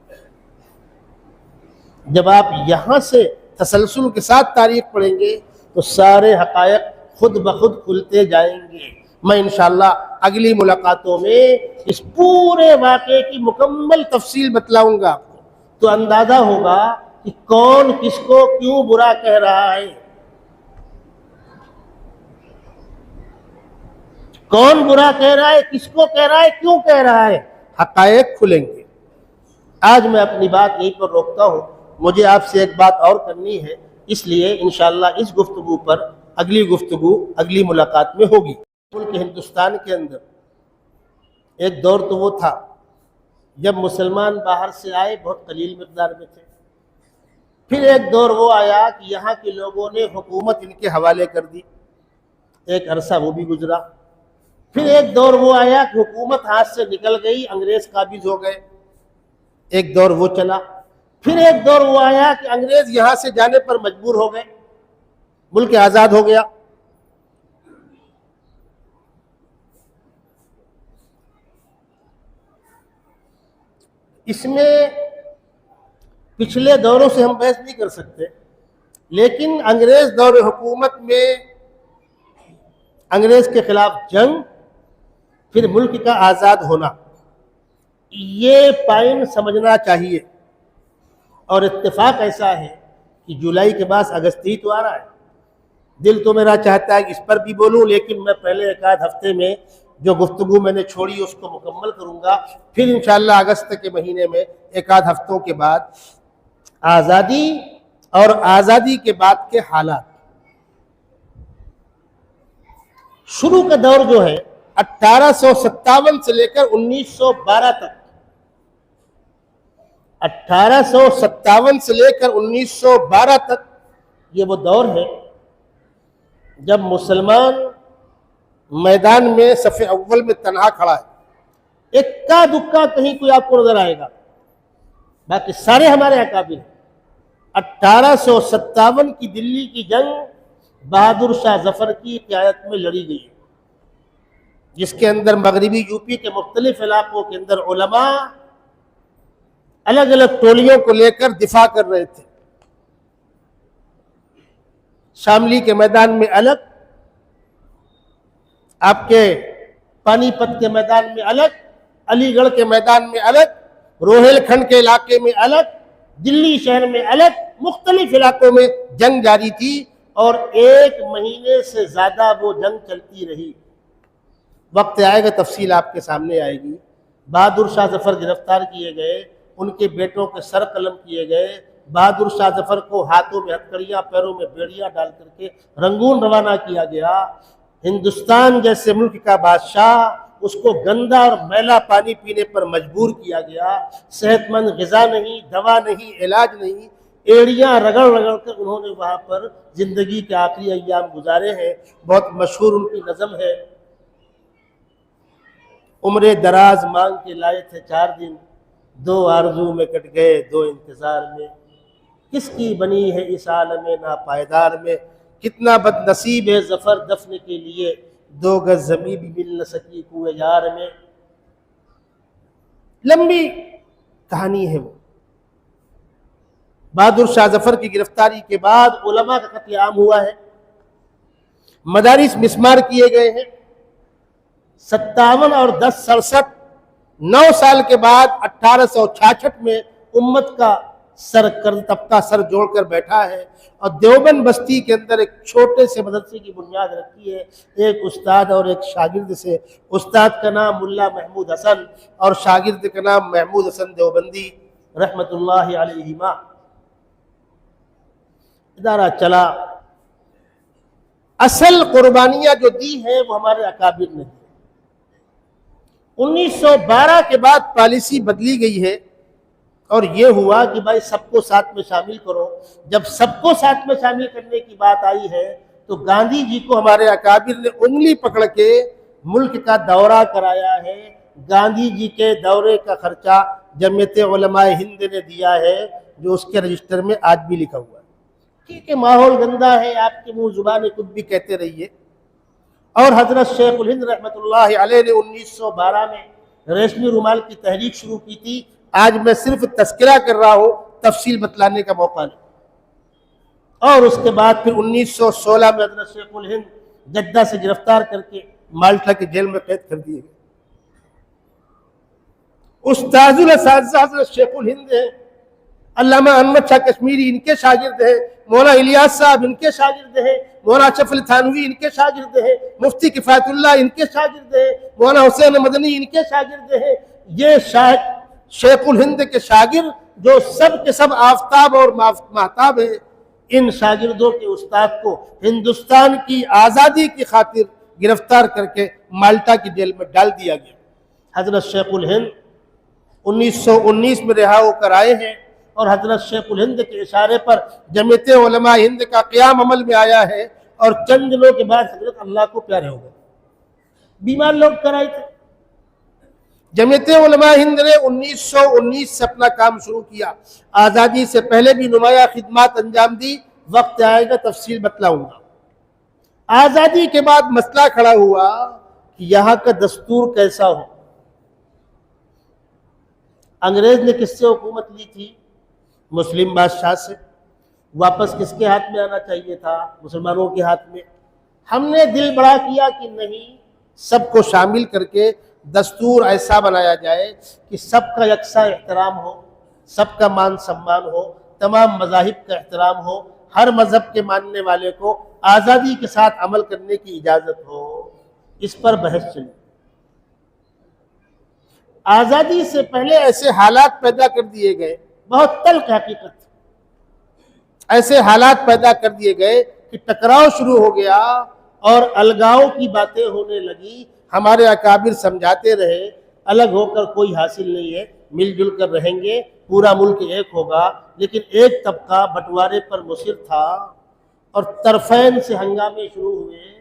جب آپ یہاں سے تسلسل کے ساتھ تاریخ پڑھیں گے تو سارے حقائق خود بخود کھلتے جائیں گے۔ میں انشاءاللہ اگلی ملاقاتوں میں اس پورے واقعے کی مکمل تفصیل بتلاؤں گا آپ کو، تو اندازہ ہوگا کہ کون کس کو کیوں برا کہہ رہا ہے، کون برا کہہ رہا ہے، کس کو کہہ رہا ہے، کیوں کہہ رہا ہے، حقائق کھلیں گے۔ آج میں اپنی بات یہیں پر روکتا ہوں، مجھے آپ سے ایک بات اور کرنی ہے، اس لیے انشاءاللہ اس گفتگو پر اگلی گفتگو اگلی ملاقات میں ہوگی۔ ملک ہندوستان کے اندر ایک دور تو وہ تھا جب مسلمان باہر سے آئے بہت قلیل مقدار میں تھے، پھر ایک دور وہ آیا کہ یہاں کے لوگوں نے حکومت ان کے حوالے کر دی، ایک عرصہ وہ بھی گزرا، پھر ایک دور وہ آیا کہ حکومت ہاتھ سے نکل گئی، انگریز قابض ہو گئے، ایک دور وہ چلا، پھر ایک دور وہ آیا کہ انگریز یہاں سے جانے پر مجبور ہو گئے، ملک آزاد ہو گیا۔ اس میں پچھلے دوروں سے ہم بحث نہیں کر سکتے، لیکن انگریز دور حکومت میں انگریز کے خلاف جنگ، پھر ملک کا آزاد ہونا، یہ پوائنٹ سمجھنا چاہیے۔ اور اتفاق ایسا ہے کہ جولائی کے بعد اگست ہی تو آ رہا ہے، دل تو میرا چاہتا ہے کہ اس پر بھی بولوں، لیکن میں پہلے ایک آدھ ہفتے میں جو گفتگو میں نے چھوڑی اس کو مکمل کروں گا، پھر انشاءاللہ اگست کے مہینے میں ایک آدھ ہفتوں کے بعد آزادی اور آزادی کے بعد کے حالات۔ شروع کا دور جو ہے 1857 سے لے کر 1912 تک، 1857 سے لے کر 1912 تک یہ وہ دور ہے جب مسلمان میدان میں صف اول میں تنہا کھڑا ہے، اکا دکا کہیں کوئی آپ کو نظر آئے گا، باقی سارے ہمارے اکابر ہیں۔ 1857 کی دلی کی جنگ بہادر شاہ ظفر کی قیادت میں لڑی گئی، جس کے اندر مغربی یوپی کے مختلف علاقوں کے اندر علماء الگ الگ ٹولیوں کو لے کر دفاع کر رہے تھے۔ شاملی کے میدان میں الگ، آپ کے پانی پت کے میدان میں الگ، علی گڑھ کے میدان میں الگ، روہیل کھنڈ کے علاقے میں الگ، دلی شہر میں الگ، مختلف علاقوں میں جنگ جاری تھی۔ اور 1 مہینے سے زیادہ وہ جنگ چلتی رہی. وقت آئے گا تفصیل آپ کے سامنے آئے گی. بہادر شاہ ظفر گرفتار کیے گئے، ان کے بیٹوں کے سر قلم کیے گئے. بہادر شاہ ظفر کو ہاتھوں میں ہتکڑیاں، پیروں میں بیڑیاں ڈال کر کے رنگون روانہ کیا گیا. ہندوستان جیسے ملک کا بادشاہ، اس کو گندا اور میلا پانی پینے پر مجبور کیا گیا. صحت مند غذا نہیں، دوا نہیں، علاج نہیں، ایڑیاں رگڑ رگڑ کر انہوں نے وہاں پر زندگی کے آخری ایام گزارے ہیں. بہت مشہور ان کی نظم ہے: عمر دراز مانگ کے لائے تھے 4 دن، 2 آرزو میں کٹ گئے 2 انتظار میں. کس کی بنی ہے اس عالم ناپائیدار میں، کتنا بد نصیب ہے ظفر دفن کے لیے، 2 گز زمین بھی مل نہ سکی کوئے یار میں. لمبی کہانی ہے وہ. بہادر شاہ ظفر کی گرفتاری کے بعد علماء کا قتل عام ہوا ہے، مدارس مسمار کیے گئے ہیں. 57 اور 10 67 9 سال کے بعد 1866 میں امت کا طبقہ سر جوڑ کر بیٹھا ہے اور دیوبند بستی کے اندر ایک چھوٹے سے مدرسے کی بنیاد رکھی ہے، ایک استاد اور ایک شاگرد سے. استاد کا نام ملا محمود حسن اور شاگرد کا نام محمود حسن دیوبندی رحمت اللہ علیہما. ادارہ چلا. اصل قربانیاں جو دی ہیں وہ ہمارے اکابر نے دی. 1912 کے بعد پالیسی بدلی گئی ہے اور یہ ہوا کہ بھائی سب کو ساتھ میں شامل کرو. جب سب کو ساتھ میں شامل کرنے کی بات آئی ہے تو گاندھی جی کو ہمارے اکابر نے انگلی پکڑ کے ملک کا دورہ کرایا ہے. گاندھی جی کے دورے کا خرچہ جمعیت علماء ہند نے دیا ہے، جو اس کے رجسٹر میں آج بھی لکھا ہوا ہے. ٹھیک ہے، ماحول گندا ہے، آپ کے منہ زبانیں کچھ بھی کہتے رہیے. اور حضرت شیخ الہند رحمت اللہ علیہ نے 1912 میں ریشمی رومال کی تحریک شروع کی تھی. آج میں صرف تذکرہ کر رہا ہوں، تفصیل بتلانے کا موقع نہیں. اور اس کے بعد پھر 1916 میں حضرت شیخ الہند جدہ سے گرفتار کر کے مالٹا کی جیل میں قید کر دیے گئے. استاذ الاساتذہ حضرت شیخ الہند ہیں. علامہ احمد شاہ کشمیری ان کے شاگرد ہیں، مولانا الیاس صاحب ان کے شاگرد ہیں، مولانا اشرف علی تھانوی ان کے شاگرد ہیں، مفتی کفایت اللہ ان کے شاگرد ہیں، مولانا حسین مدنی ان کے شاگرد ہیں. یہ شیخ الہند کے شاگرد جو سب کے سب آفتاب اور مہتاب ہیں، ان شاگردوں کے استاد کو ہندوستان کی آزادی کی خاطر گرفتار کر کے مالٹا کی جیل میں ڈال دیا گیا. حضرت شیخ الہند 1919 میں رہا ہو کر آئے ہیں اور حضرت شیخ الہند کے اشارے پر جمعیت علماء ہند کا قیام عمل میں آیا ہے اور چند دنوں کے بعد حضرت اللہ کو پیارے ہو گئے. بیمار لوگ کرائے تھے. جمعیت علماء ہند نے 1919 سے اپنا کام شروع کیا. آزادی سے پہلے بھی نمایاں خدمات انجام دی. وقت آئے گا تفصیل بتلاؤں گا. آزادی کے بعد مسئلہ کھڑا ہوا کہ یہاں کا دستور کیسا ہو. انگریز نے کس سے حکومت لی تھی؟ مسلم بادشاہ سے. واپس کس کے ہاتھ میں آنا چاہیے تھا؟ مسلمانوں کے ہاتھ میں. ہم نے دل بڑا کیا کہ نہیں، سب کو شامل کر کے دستور ایسا بنایا جائے کہ سب کا یکساں احترام ہو، سب کا مان سمان ہو، تمام مذاہب کا احترام ہو، ہر مذہب کے ماننے والے کو آزادی کے ساتھ عمل کرنے کی اجازت ہو. اس پر بحث چلی. آزادی سے پہلے ایسے حالات پیدا کر دیے گئے، بہت تلخ حقیقت، ایسے حالات پیدا کر دیے گئے کہ ٹکراؤ شروع ہو گیا اور الگاؤ کی باتیں ہونے لگی. ہمارے اکابر سمجھاتے رہے الگ ہو کر کوئی حاصل نہیں ہے، مل جل کر رہیں گے، پورا ملک ایک ہوگا. لیکن ایک طبقہ بٹوارے پر مصر تھا اور طرفین سے ہنگامے شروع ہوئے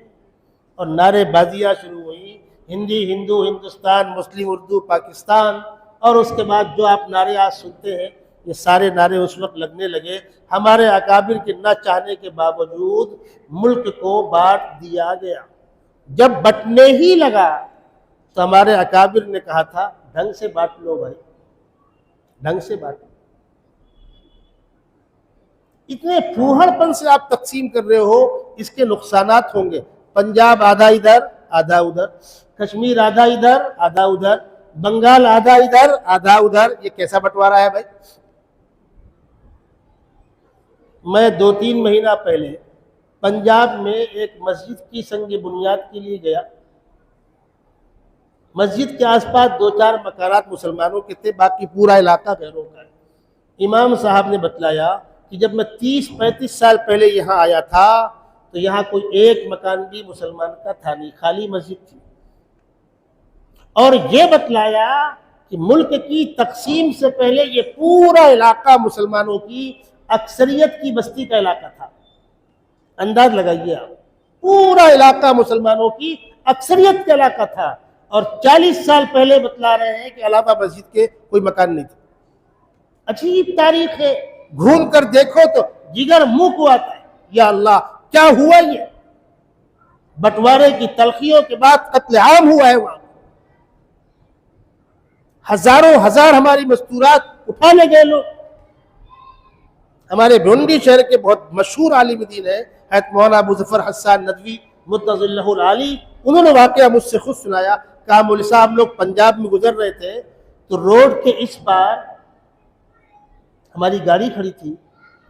اور نعرے بازیاں شروع ہوئی. ہندی ہندو، ہندوستان، مسلم اردو، پاکستان. اور اس کے بعد جو آپ نعرے آج سنتے ہیں، یہ سارے نعرے اس وقت لگنے لگے. ہمارے اکابر کے نہ چاہنے کے باوجود ملک کو بانٹ دیا گیا. جب بٹنے ہی لگا تو ہمارے اکابر نے کہا تھا ڈھنگ سے بانٹ لو بھائی، ڈھنگ سے بانٹ لو. اتنے پھوہڑ پن سے آپ تقسیم کر رہے ہو، اس کے نقصانات ہوں گے. پنجاب آدھا ادھر آدھا ادھر، کشمیر آدھا ادھر آدھا ادھر، بنگال آدھا ادھر آدھا ادھر. یہ کیسا بٹوارا ہے بھائی؟ میں 2-3 مہینہ پہلے پنجاب میں ایک مسجد کی سنگ بنیاد کے لیے گیا. مسجد کے آس پاس 2-4 مکانات مسلمانوں کے تھے، باقی پورا علاقہ غیروں کا ہے. امام صاحب نے بتلایا کہ جب میں 30-35 سال پہلے یہاں آیا تھا تو یہاں کوئی ایک مکان بھی مسلمان کا تھا نہیں، خالی مسجد تھی. اور یہ بتلایا کہ ملک کی تقسیم سے پہلے یہ پورا علاقہ مسلمانوں کی اکثریت کی بستی کا علاقہ تھا. انداز لگائیے آپ، پورا علاقہ مسلمانوں کی اکثریت کا علاقہ تھا، اور 40 سال پہلے بتلا رہے ہیں کہ علاوہ مسجد کے کوئی مکان نہیں تھا. عجیب تاریخ ہے، گھوم کر دیکھو تو جگر منہ کو آتا ہے. یا اللہ، کیا ہوا؟ یہ بٹوارے کی تلخیوں کے بعد قتل عام ہوا ہے وہاں. ہزاروں ہزار ہماری مستورات اٹھا لے گئے لوگ. ہمارے بھونڈی شہر کے بہت مشہور عالم دین ہیں حضرت مولانا ابو ظفر حسان ندوی مدظ اللہ العالی، انہوں نے واقعہ مجھ سے خود سنایا. کہا مولوی صاحب ہم لوگ پنجاب میں گزر رہے تھے تو روڈ کے اس پار ہماری گاڑی کھڑی تھی،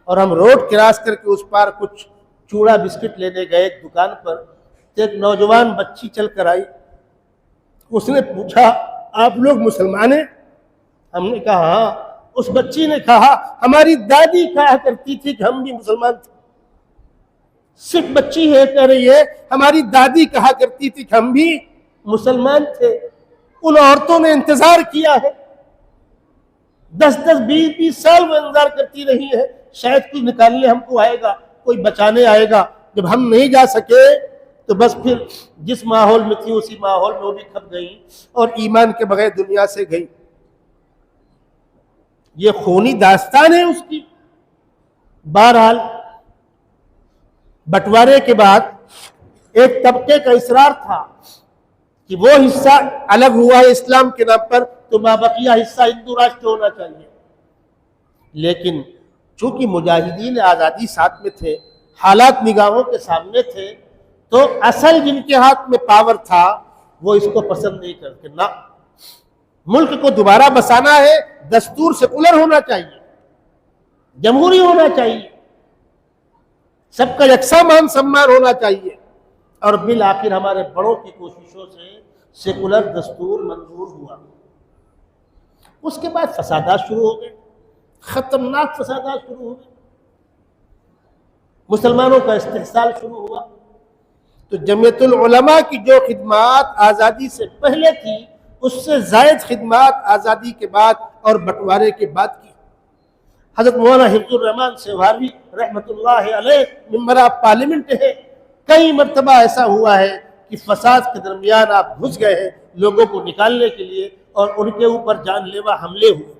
اور ہم روڈ کراس کر کے اس پار کچھ چوڑا بسکٹ لینے گئے ایک دکان پر، تو ایک نوجوان بچی چل کر آئی. اس نے پوچھا آپ لوگ مسلمان ہیں؟ ہم نے کہا ہاں. اس بچی نے کہا ہماری دادی کہا کرتی تھی کہ ہم بھی مسلمان تھے. صرف بچی ہے کہہ رہی ہے ہماری دادی کہا کرتی تھی کہ ہم بھی مسلمان تھے. ان عورتوں نے انتظار کیا ہے 10-10 20-20 سال وہ انتظار کرتی رہی ہے. شاید کوئی نکالنے ہم کو آئے گا، کوئی بچانے آئے گا. جب ہم نہیں جا سکے تو بس پھر جس ماحول میں تھی اسی ماحول میں وہ بھی کھپ گئی اور ایمان کے بغیر دنیا سے گئی. یہ خونی داستان ہے اس کی. بہرحال بٹوارے کے بعد ایک طبقے کا اصرار تھا کہ وہ حصہ الگ ہوا ہے اسلام کے نام پر تو مابقیہ حصہ ہندو راشٹر ہونا چاہیے. لیکن چونکہ مجاہدین آزادی ساتھ میں تھے، حالات نگاہوں کے سامنے تھے، تو اصل جن کے ہاتھ میں پاور تھا وہ اس کو پسند نہیں کرتے. نہ، ملک کو دوبارہ بسانا ہے، دستور سیکولر ہونا چاہیے، جمہوری ہونا چاہیے، سب کا یکساں مان سمان ہونا چاہیے. اور بالآخر ہمارے بڑوں کی کوششوں سے سیکولر دستور منظور ہوا. اس کے بعد فسادات شروع ہو گئے، خطرناک فسادات شروع ہو گئے، مسلمانوں کا استحصال شروع ہوا. تو جمعیت العلماء کی جو خدمات آزادی سے پہلے تھی اس سے زائد خدمات آزادی کے بعد اور بٹوارے کے بعد کی. حضرت مولانا حفظ الرحمان سیوھاروی رحمۃ اللہ علیہ ممبر پارلیمنٹ ہے. کئی مرتبہ ایسا ہوا ہے کہ فساد کے درمیان آپ گھس گئے ہیں لوگوں کو نکالنے کے لیے اور ان کے اوپر جان لیوا حملے ہوئے.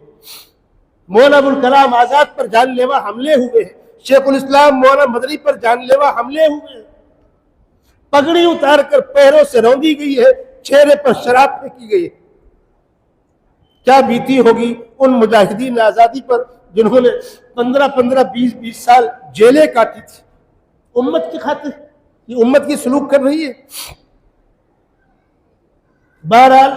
مولانا ابوالکلام آزاد پر جان لیوا حملے ہوئے ہیں، شیخ الاسلام مولانا مدنی پر جان لیوا حملے ہوئے ہیں. پگڑی اتار کر پیروں سے روندی گئی ہے، چہرے پر شراب پھینکی گئی ہے. کیا بیتی ہوگی ان مجاہدین آزادی پر جنہوں نے 15-20 سال جیلیں کاٹی تھی امت کی خاطر. یہ امت کی سلوک کر رہی ہے. بہرحال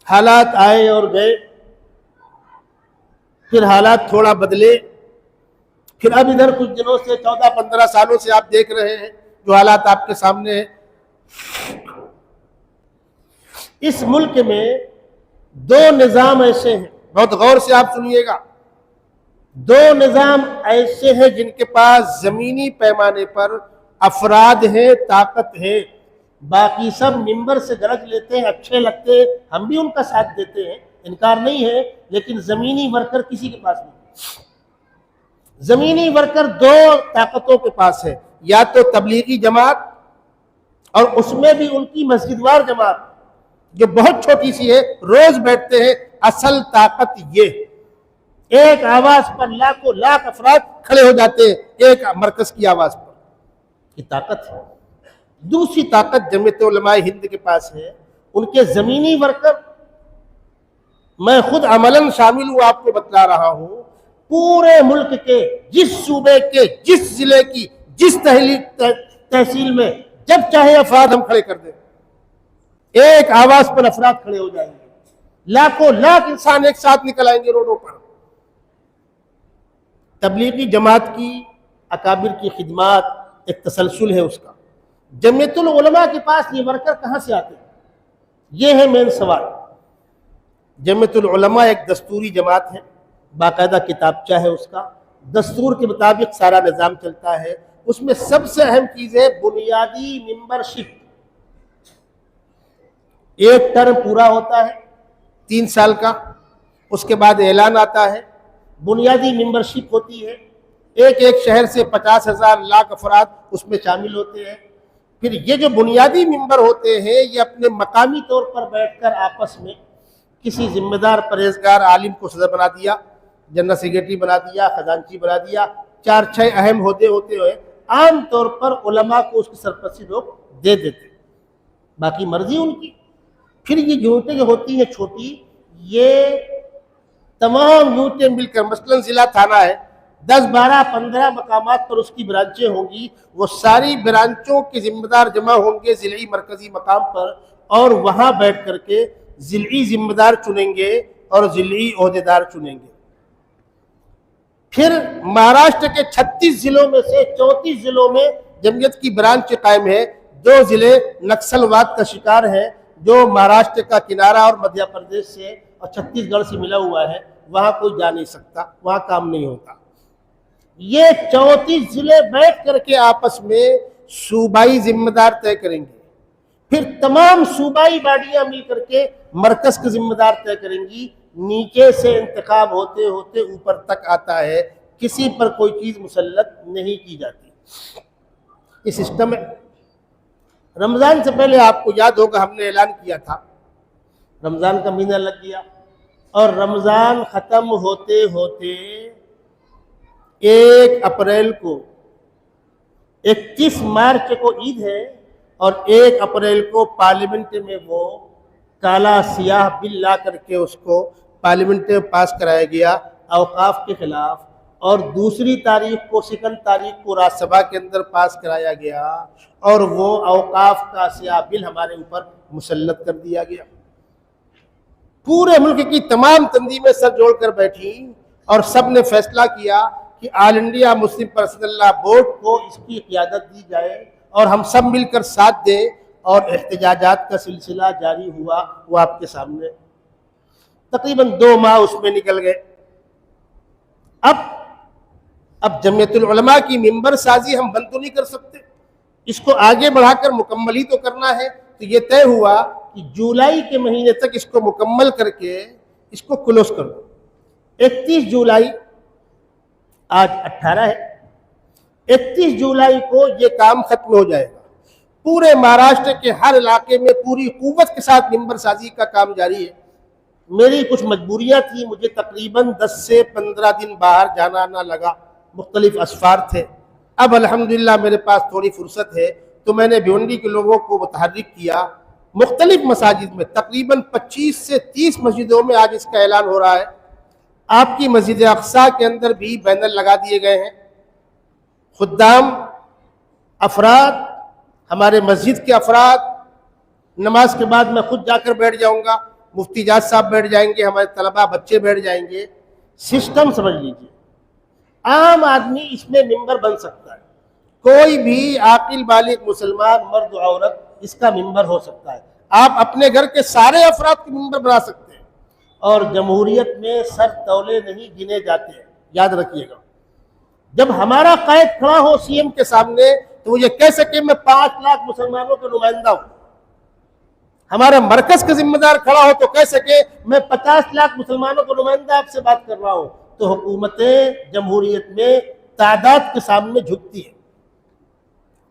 حالات آئے اور گئے، پھر حالات تھوڑا بدلے. پھر اب ادھر کچھ دنوں سے 14-15 سالوں سے آپ دیکھ رہے ہیں جو حالات آپ کے سامنے ہیں. اس ملک میں 2 نظام ایسے ہیں، بہت غور سے آپ سنیے گا. 2 نظام ایسے ہیں جن کے پاس زمینی پیمانے پر افراد ہیں، طاقت ہے. باقی سب ممبر سے گرج لیتے ہیں، اچھے لگتے ہیں، ہم بھی ان کا ساتھ دیتے ہیں، انکار نہیں ہے، لیکن زمینی ورکر کسی کے پاس نہیں. زمینی ورکر 2 طاقتوں کے پاس ہے، یا تو تبلیغی جماعت، اور اس میں بھی ان کی مسجد وار جماعت جو بہت چھوٹی سی ہے، روز بیٹھتے ہیں. اصل طاقت یہ ایک آواز پر لاکھوں لاکھ افراد کھڑے ہو جاتے ہیں ایک مرکز کی آواز پر. یہ طاقت ہے. دوسری طاقت جمعیت علماء ہند کے پاس ہے، ان کے زمینی ورکر. میں خود عملاً شامل ہوں، آپ کو بتلا رہا ہوں. پورے ملک کے جس صوبے کے جس ضلع کی جس تحصیل میں جب چاہے افراد ہم کھڑے کر دیں، ایک آواز پر افراد کھڑے ہو جائیں گے، لاکھوں لاکھ انسان ایک ساتھ نکل آئیں گے روڈوں پر. تبلیغی جماعت کی اکابر کی خدمات، ایک تسلسل ہے اس کا۔ جمعیت العلماء کے پاس یہ ورکر کہاں سے آتے ہیں؟ یہ ہے مین سوال۔ جمعیت العلماء ایک دستوری جماعت ہے، باقاعدہ کتابچہ ہے اس کا، دستور کے مطابق سارا نظام چلتا ہے۔ اس میں سب سے اہم چیز ہے بنیادی ممبرشپ۔ ایک ٹرم پورا ہوتا ہے 3 سال کا، اس کے بعد اعلان آتا ہے، بنیادی ممبرشپ ہوتی ہے، ایک شہر سے 50,000 لاکھ افراد اس میں شامل ہوتے ہیں۔ پھر یہ جو بنیادی ممبر ہوتے ہیں یہ اپنے مقامی طور پر بیٹھ کر آپس میں کسی ذمہ دار پرہیزگار عالم کو صدر بنا دیا، جنرل سیکریٹری بنا دیا، خزانچی بنا دیا، 4-6 اہم عہدے ہوتے ہوئے عام طور پر علماء کو اس کی سرپرستی لوگ دے دیتے، باقی مرضی ان کی۔ پھر یہ یونٹیں جو ہوتی ہیں چھوٹی، یہ تمام یونٹیں مل کر، مثلاً ضلع تھانہ ہے، 10 12 15 مقامات پر اس کی برانچیں ہوں گی، وہ ساری برانچوں کے ذمہ دار جمع ہوں گے ضلعی مرکزی مقام پر، اور وہاں بیٹھ کر کے ضلعی ذمہ دار چنیں گے اور ضلعی عہدیدار چنیں گے۔ پھر مہاراشٹر کے 36 ضلعوں میں سے 34 ضلعوں میں جمعیت کی برانچ قائم ہے۔ 2 ضلع نکسل واد کا شکار ہیں، جو مہاراشٹر کا کنارہ اور مدھیہ پردیش سے اور چھتیس گڑھ سے ملا ہوا ہے، وہاں کوئی جا نہیں سکتا، وہاں کام نہیں ہوتا۔ یہ 34 ضلع بیٹھ کر کے آپس میں صوبائی ذمہ دار طے کریں گے، پھر تمام صوبائی باڈیاں مل کر کے مرکز کے ذمہ دار طے کریں گی۔ نیچے سے انتخاب ہوتے ہوتے اوپر تک آتا ہے، کسی پر کوئی چیز مسلط نہیں کی جاتی۔ یہ سسٹم ہے۔ رمضان سے پہلے آپ کو یاد ہوگا ہم نے اعلان کیا تھا، رمضان کا مہینہ لگ گیا اور رمضان ختم ہوتے ہوتے 1 اپریل کو، 31 مارچ کو عید ہے اور 1 اپریل کو پارلیمنٹ میں وہ کالا سیاہ بل لا کر کے اس کو پارلیمنٹ میں پاس کرایا گیا اوقاف کے خلاف، اور 2 تاریخ کو 2 تاریخ کو راجیہ سبھا کے اندر پاس کرایا گیا، اور وہ اوقاف کا سیاہ بل ہمارے اوپر مسلط کر دیا گیا۔ پورے ملک کی تمام تنظیمیں سر جوڑ کر بیٹھی اور سب نے فیصلہ کیا کہ آل انڈیا مسلم پرسنل لا بورڈ کو اس کی قیادت دی جائے اور ہم سب مل کر ساتھ دیں، اور احتجاجات کا سلسلہ جاری ہوا۔ وہ آپ کے سامنے تقریباً 2 ماہ اس میں نکل گئے۔ اب جمعیت العلماء کی ممبر سازی ہم بند تو نہیں کر سکتے، اس کو آگے بڑھا کر مکمل ہی تو کرنا ہے۔ تو یہ طے ہوا کہ جولائی کے مہینے تک اس کو مکمل کر کے اس کو کلوز کر دو۔ 31 جولائی، آج 18 ہے، 31 جولائی کو یہ کام ختم ہو جائے گا۔ پورے مہاراشٹر کے ہر علاقے میں پوری قوت کے ساتھ ممبر سازی کا کام جاری ہے۔ میری کچھ مجبوریاں تھیں، مجھے تقریباً 10 سے 15 دن باہر جانا آنا لگا، مختلف اسفار تھے۔ اب الحمدللہ میرے پاس تھوڑی فرصت ہے، تو میں نے بھیونڈی کے لوگوں کو متحرک کیا، مختلف مساجد میں تقریباً 25 سے 30 مسجدوں میں آج اس کا اعلان ہو رہا ہے۔ آپ کی مسجد اقصیٰ کے اندر بھی بینر لگا دیے گئے ہیں۔ خدام، افراد، ہمارے مسجد کے افراد، نماز کے بعد میں خود جا کر بیٹھ جاؤں گا، مفتی جاز صاحب بیٹھ جائیں گے، ہمارے طلباء بچے بیٹھ جائیں گے۔ سسٹم سمجھ لیجئے، عام آدمی اس میں ممبر بن سکتا ہے، کوئی بھی عاقل بالغ مسلمان مرد و عورت اس کا ممبر ہو سکتا ہے۔ آپ اپنے گھر کے سارے افراد کو ممبر بنا سکتے ہیں، اور جمہوریت میں سر تولے نہیں گنے جاتے ہیں، یاد رکھیے گا۔ جب ہمارا قائد کھڑا ہو سی ایم کے سامنے تو وہ یہ کہہ سکے میں 5 لاکھ مسلمانوں کا نمائندہ ہوں، ہمارا مرکز کا ذمہ دار کھڑا ہو تو کہہ سکے میں 50 لاکھ مسلمانوں کا نمائندہ آپ سے بات کر رہا ہوں، تو حکومتیں جمہوریت میں تعداد کے سامنے جھکتی ہے۔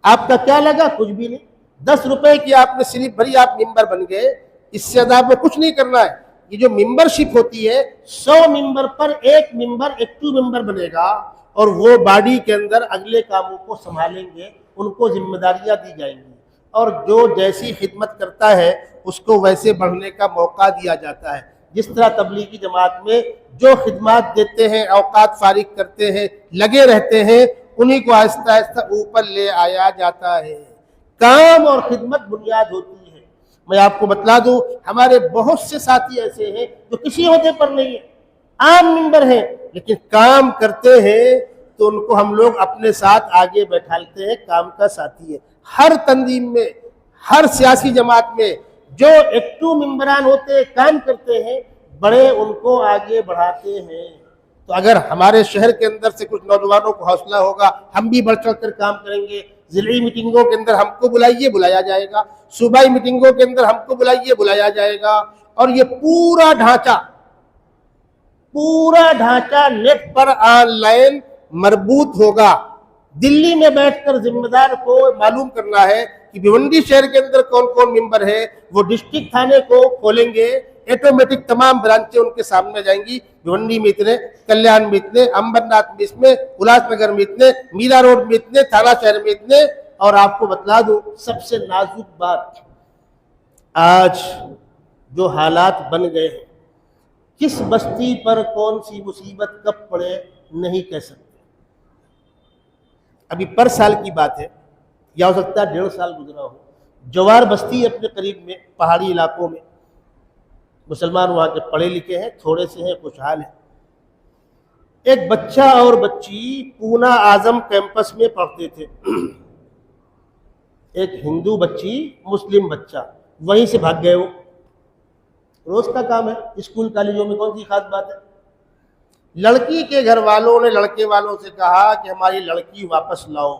آپ کا کیا لگا؟ کچھ بھی نہیں، 10 روپے کی آپ نے سلپ بھری، آپ ممبر بن گئے، اس سے زیادہ آپ کو کچھ نہیں کرنا ہے۔ یہ جو ممبرشپ ہوتی ہے، 100 ممبر پر 1 ممبر ایکٹیو ممبر بنے گا، اور وہ باڈی کے اندر اگلے کاموں کو سنبھالیں گے، ان کو ذمہ داریاں دی جائیں گی، اور جو جیسی خدمت کرتا ہے اس کو ویسے بڑھنے کا موقع دیا جاتا ہے۔ جس طرح تبلیغی جماعت میں جو خدمات دیتے ہیں، اوقات فارغ کرتے ہیں، لگے رہتے ہیں، انہی کو آہستہ آہستہ اوپر لے آیا جاتا ہے۔ کام اور خدمت بنیاد ہوتی ہے۔ میں آپ کو بتلا دوں، ہمارے بہت سے ساتھی ایسے ہیں جو کسی عہدے پر نہیں ہیں، عام ممبر ہیں، لیکن کام کرتے ہیں، تو ان کو ہم لوگ اپنے ساتھ آگے بیٹھالتے ہیں، کام کا ساتھی ہے۔ ہر تنظیم میں، ہر سیاسی جماعت میں جو ایکٹو ممبران ہوتے ہیں، کام کرتے ہیں، بڑے ان کو آگے بڑھاتے ہیں۔ تو اگر ہمارے شہر کے اندر سے کچھ نوجوانوں کو حوصلہ ہوگا، ہم بھی بڑھ چڑھ کر کام کریں گے۔ ضلعی میٹنگوں کے اندر ہم کو بلائیے، بلایا جائے گا۔ صوبائی میٹنگوں کے اندر ہم کو بلائیے، بلایا جائے گا۔ اور یہ پورا ڈھانچہ نیٹ پر آن لائن مربوط ہوگا۔ دلی میں بیٹھ کر ذمہ دار کو معلوم کرنا ہے کہ بھیونڈی شہر کے اندر کون کون ممبر ہے، وہ ڈسٹرکٹ تھانے کو کھولیں گے، ایٹومیٹک تمام برانچیں ان کے سامنے جائیں گی۔ بھیونڈی میں اتنے، کلیان میں اتنے، امبرناتھ میں اتنے، الاس نگر میں اتنے، میرا روڈ میں اتنے، تھانہ شہر میں اتنے۔ اور آپ کو بتلا دوں سب سے نازک بات، آج جو حالات بن گئے ہیں، کس بستی پر کون سی مصیبت کب پڑے نہیں کہہ سکتے۔ ابھی پر سال کی بات ہے، یا ہو سکتا ہے 1.5 سال گزرا ہو، جوار بستی اپنے قریب میں پہاڑی علاقوں میں، مسلمان وہاں کے پڑھے لکھے ہیں، تھوڑے سے ہیں، خوشحال ہیں۔ ایک بچہ اور بچی پونا اعظم کیمپس میں پڑھتے تھے، ایک ہندو بچی، مسلم بچہ، وہیں سے بھاگ گئے وہ۔ روز کا کام ہے، اسکول کالجوں میں کون سی خاص بات ہے۔ لڑکی کے گھر والوں نے لڑکے والوں سے کہا کہ ہماری لڑکی واپس لاؤ۔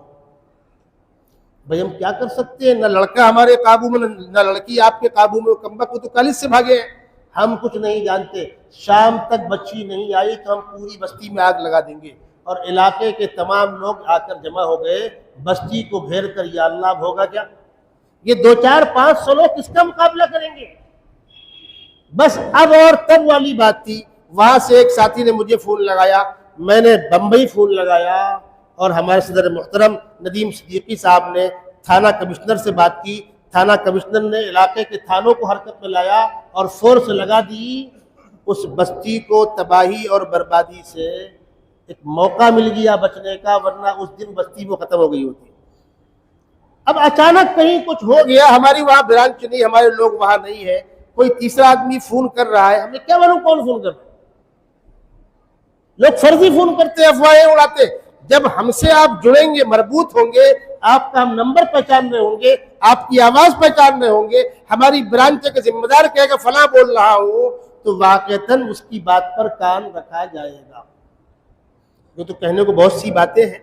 بھئی ہم کیا کر سکتے ہیں، نہ لڑکا ہمارے قابو میں نہ لڑکی آپ کے قابو میں، کمبخت وہ تو کالج سے بھاگے ہیں، ہم کچھ نہیں جانتے۔ شام تک بچی نہیں آئی تو ہم پوری بستی میں آگ لگا دیں گے۔ اور علاقے کے تمام لوگ آ کر جمع ہو گئے، بستی کو گھیر کر، یا اللہ اب ہوگا کیا؟ یہ 2-4-500 لوگ کس کا مقابلہ کریں گے؟ بس اب اور تب والی بات تھی۔ وہاں سے ایک ساتھی نے مجھے فون لگایا، میں نے بمبئی فون لگایا، اور ہمارے صدر محترم ندیم صدیقی صاحب نے تھانہ کمشنر سے بات کی۔ تھانہ کمشنر نے علاقے کے تھانوں کو حرکت میں لایا اور فورس لگا دی۔ اس بستی کو تباہی اور بربادی سے ایک موقع مل گیا بچنے کا، ورنہ اس دن بستی وہ ختم ہو گئی ہوتی۔ اب اچانک کہیں کچھ ہو گیا، ہماری وہاں برانچ نہیں، ہمارے لوگ وہاں نہیں ہے، کوئی تیسرا آدمی فون کر رہا ہے، ہمیں کیا معلوم کون فون کر رہا ہے؟ لوگ فرضی فون کرتے، افواہیں اڑاتے۔ جب ہم سے آپ جڑیں گے، مربوط ہوں گے، آپ کا ہم نمبر پہچان رہے ہوں گے، آپ کی آواز پہچان رہے ہوں گے، ہماری برانچ کے ذمہ دار کہے گا فلاں بول رہا ہوں، تو واقعتاً اس کی بات پر کان رکھا جائے گا۔ جو تو کہنے کو بہت سی باتیں ہیں،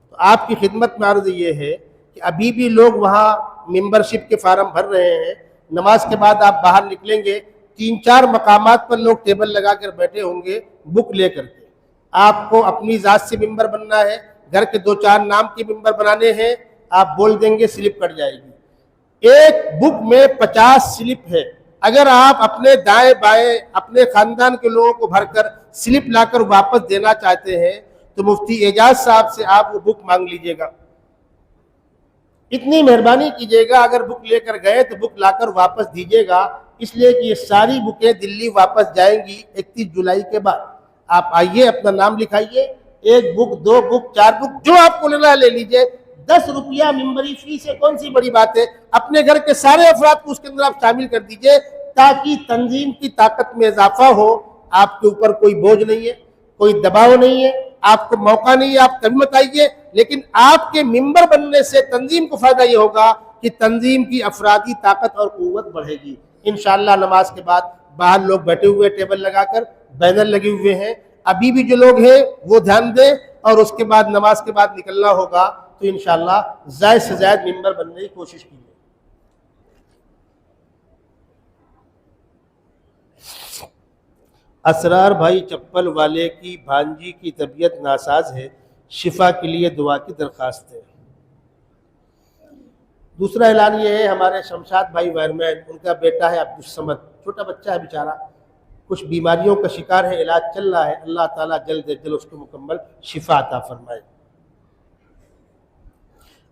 تو آپ کی خدمت میں عرض یہ ہے کہ ابھی بھی لوگ وہاں ممبرشپ کے فارم بھر رہے ہیں۔ نماز کے بعد آپ باہر نکلیں گے، 3-4 مقامات پر لوگ ٹیبل لگا کر بیٹھے ہوں گے بک لے کر کے۔ آپ کو اپنی ذات سے ممبر بننا ہے، گھر کے 2-4 نام کے ممبر بنانے ہیں، آپ بول دیں گے، سلپ کٹ جائے گی۔ ایک بک میں 50 سلپ ہے۔ اگر آپ اپنے دائیں بائیں اپنے خاندان کے لوگوں کو بھر کر سلپ لا کر واپس دینا چاہتے ہیں تو مفتی اعجاز صاحب سے آپ وہ بک مانگ لیجئے گا۔ اتنی مہربانی کیجئے گا، اگر بک لے کر گئے تو بک لا کر واپس دیجئے گا، اس لیے کہ یہ ساری بکیں دلی واپس جائیں گی 31 جولائی کے بعد۔ آپ آئیے، اپنا نام لکھائیے، 1 بک 2 بک 4 بک جو آپ کو لینا ہے لے لیجئے۔ 10 روپیہ ممبری فیس ہے، کون سی بڑی بات ہے؟ اپنے گھر کے سارے افراد کو اس کے اندر آپ شامل کر دیجئے تاکہ تنظیم کی طاقت میں اضافہ ہو۔ آپ کے اوپر کوئی بوجھ نہیں ہے، کوئی دباؤ نہیں ہے، آپ کو موقع نہیں ہے، آپ کبھی مت آئیے، لیکن آپ کے ممبر بننے سے تنظیم کو فائدہ یہ ہوگا کہ تنظیم کی افرادی طاقت اور قوت بڑھے گی۔ انشاءاللہ نماز کے بعد باہر لوگ بیٹھے ہوئے ٹیبل لگا کر، بینر لگے ہوئے ہیں، ابھی بھی جو لوگ ہیں وہ دھیان دیں، اور اس کے بعد نماز کے بعد نکلنا ہوگا تو انشاءاللہ زائد سے زائد ممبر بننے کی کوشش کیجیے۔ اسرار بھائی چپل والے کی بھانجی کی طبیعت ناساز ہے، شفا کے لیے دعا کی درخواست ہے۔ دوسرا اعلان یہ ہے، ہمارے شمشاد بھائی وائرمین، ان کا بیٹا ہے عبدالصمد، چھوٹا بچہ ہے بیچارہ، کچھ بیماریوں کا شکار ہے، علاج چل رہا ہے، اللہ تعالیٰ جلد از جلد اس کو مکمل شفا عطا فرمائے۔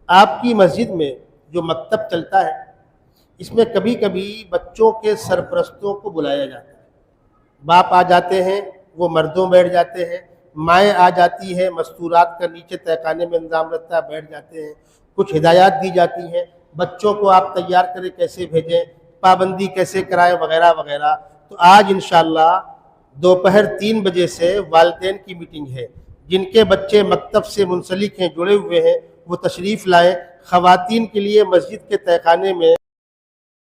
آپ کی مسجد میں جو مکتب چلتا ہے، اس میں کبھی کبھی بچوں کے سرپرستوں کو بلایا جاتا ہے۔ باپ آ جاتے ہیں، وہ مردوں بیٹھ جاتے ہیں، مائیں آ جاتی ہیں، مستورات کا نیچے تہخانے میں انتظام رہتا ہے، بیٹھ جاتے ہیں، کچھ ہدایات دی جاتی ہیں، بچوں کو آپ تیار کریں، کیسے بھیجیں، پابندی کیسے کرائیں، وغیرہ وغیرہ۔ تو آج انشاءاللہ دوپہر 3 بجے سے والدین کی میٹنگ ہے۔ جن کے بچے مکتب سے منسلک ہیں، جڑے ہوئے ہیں، وہ تشریف لائیں۔ خواتین کے لیے مسجد کے تہخانے میں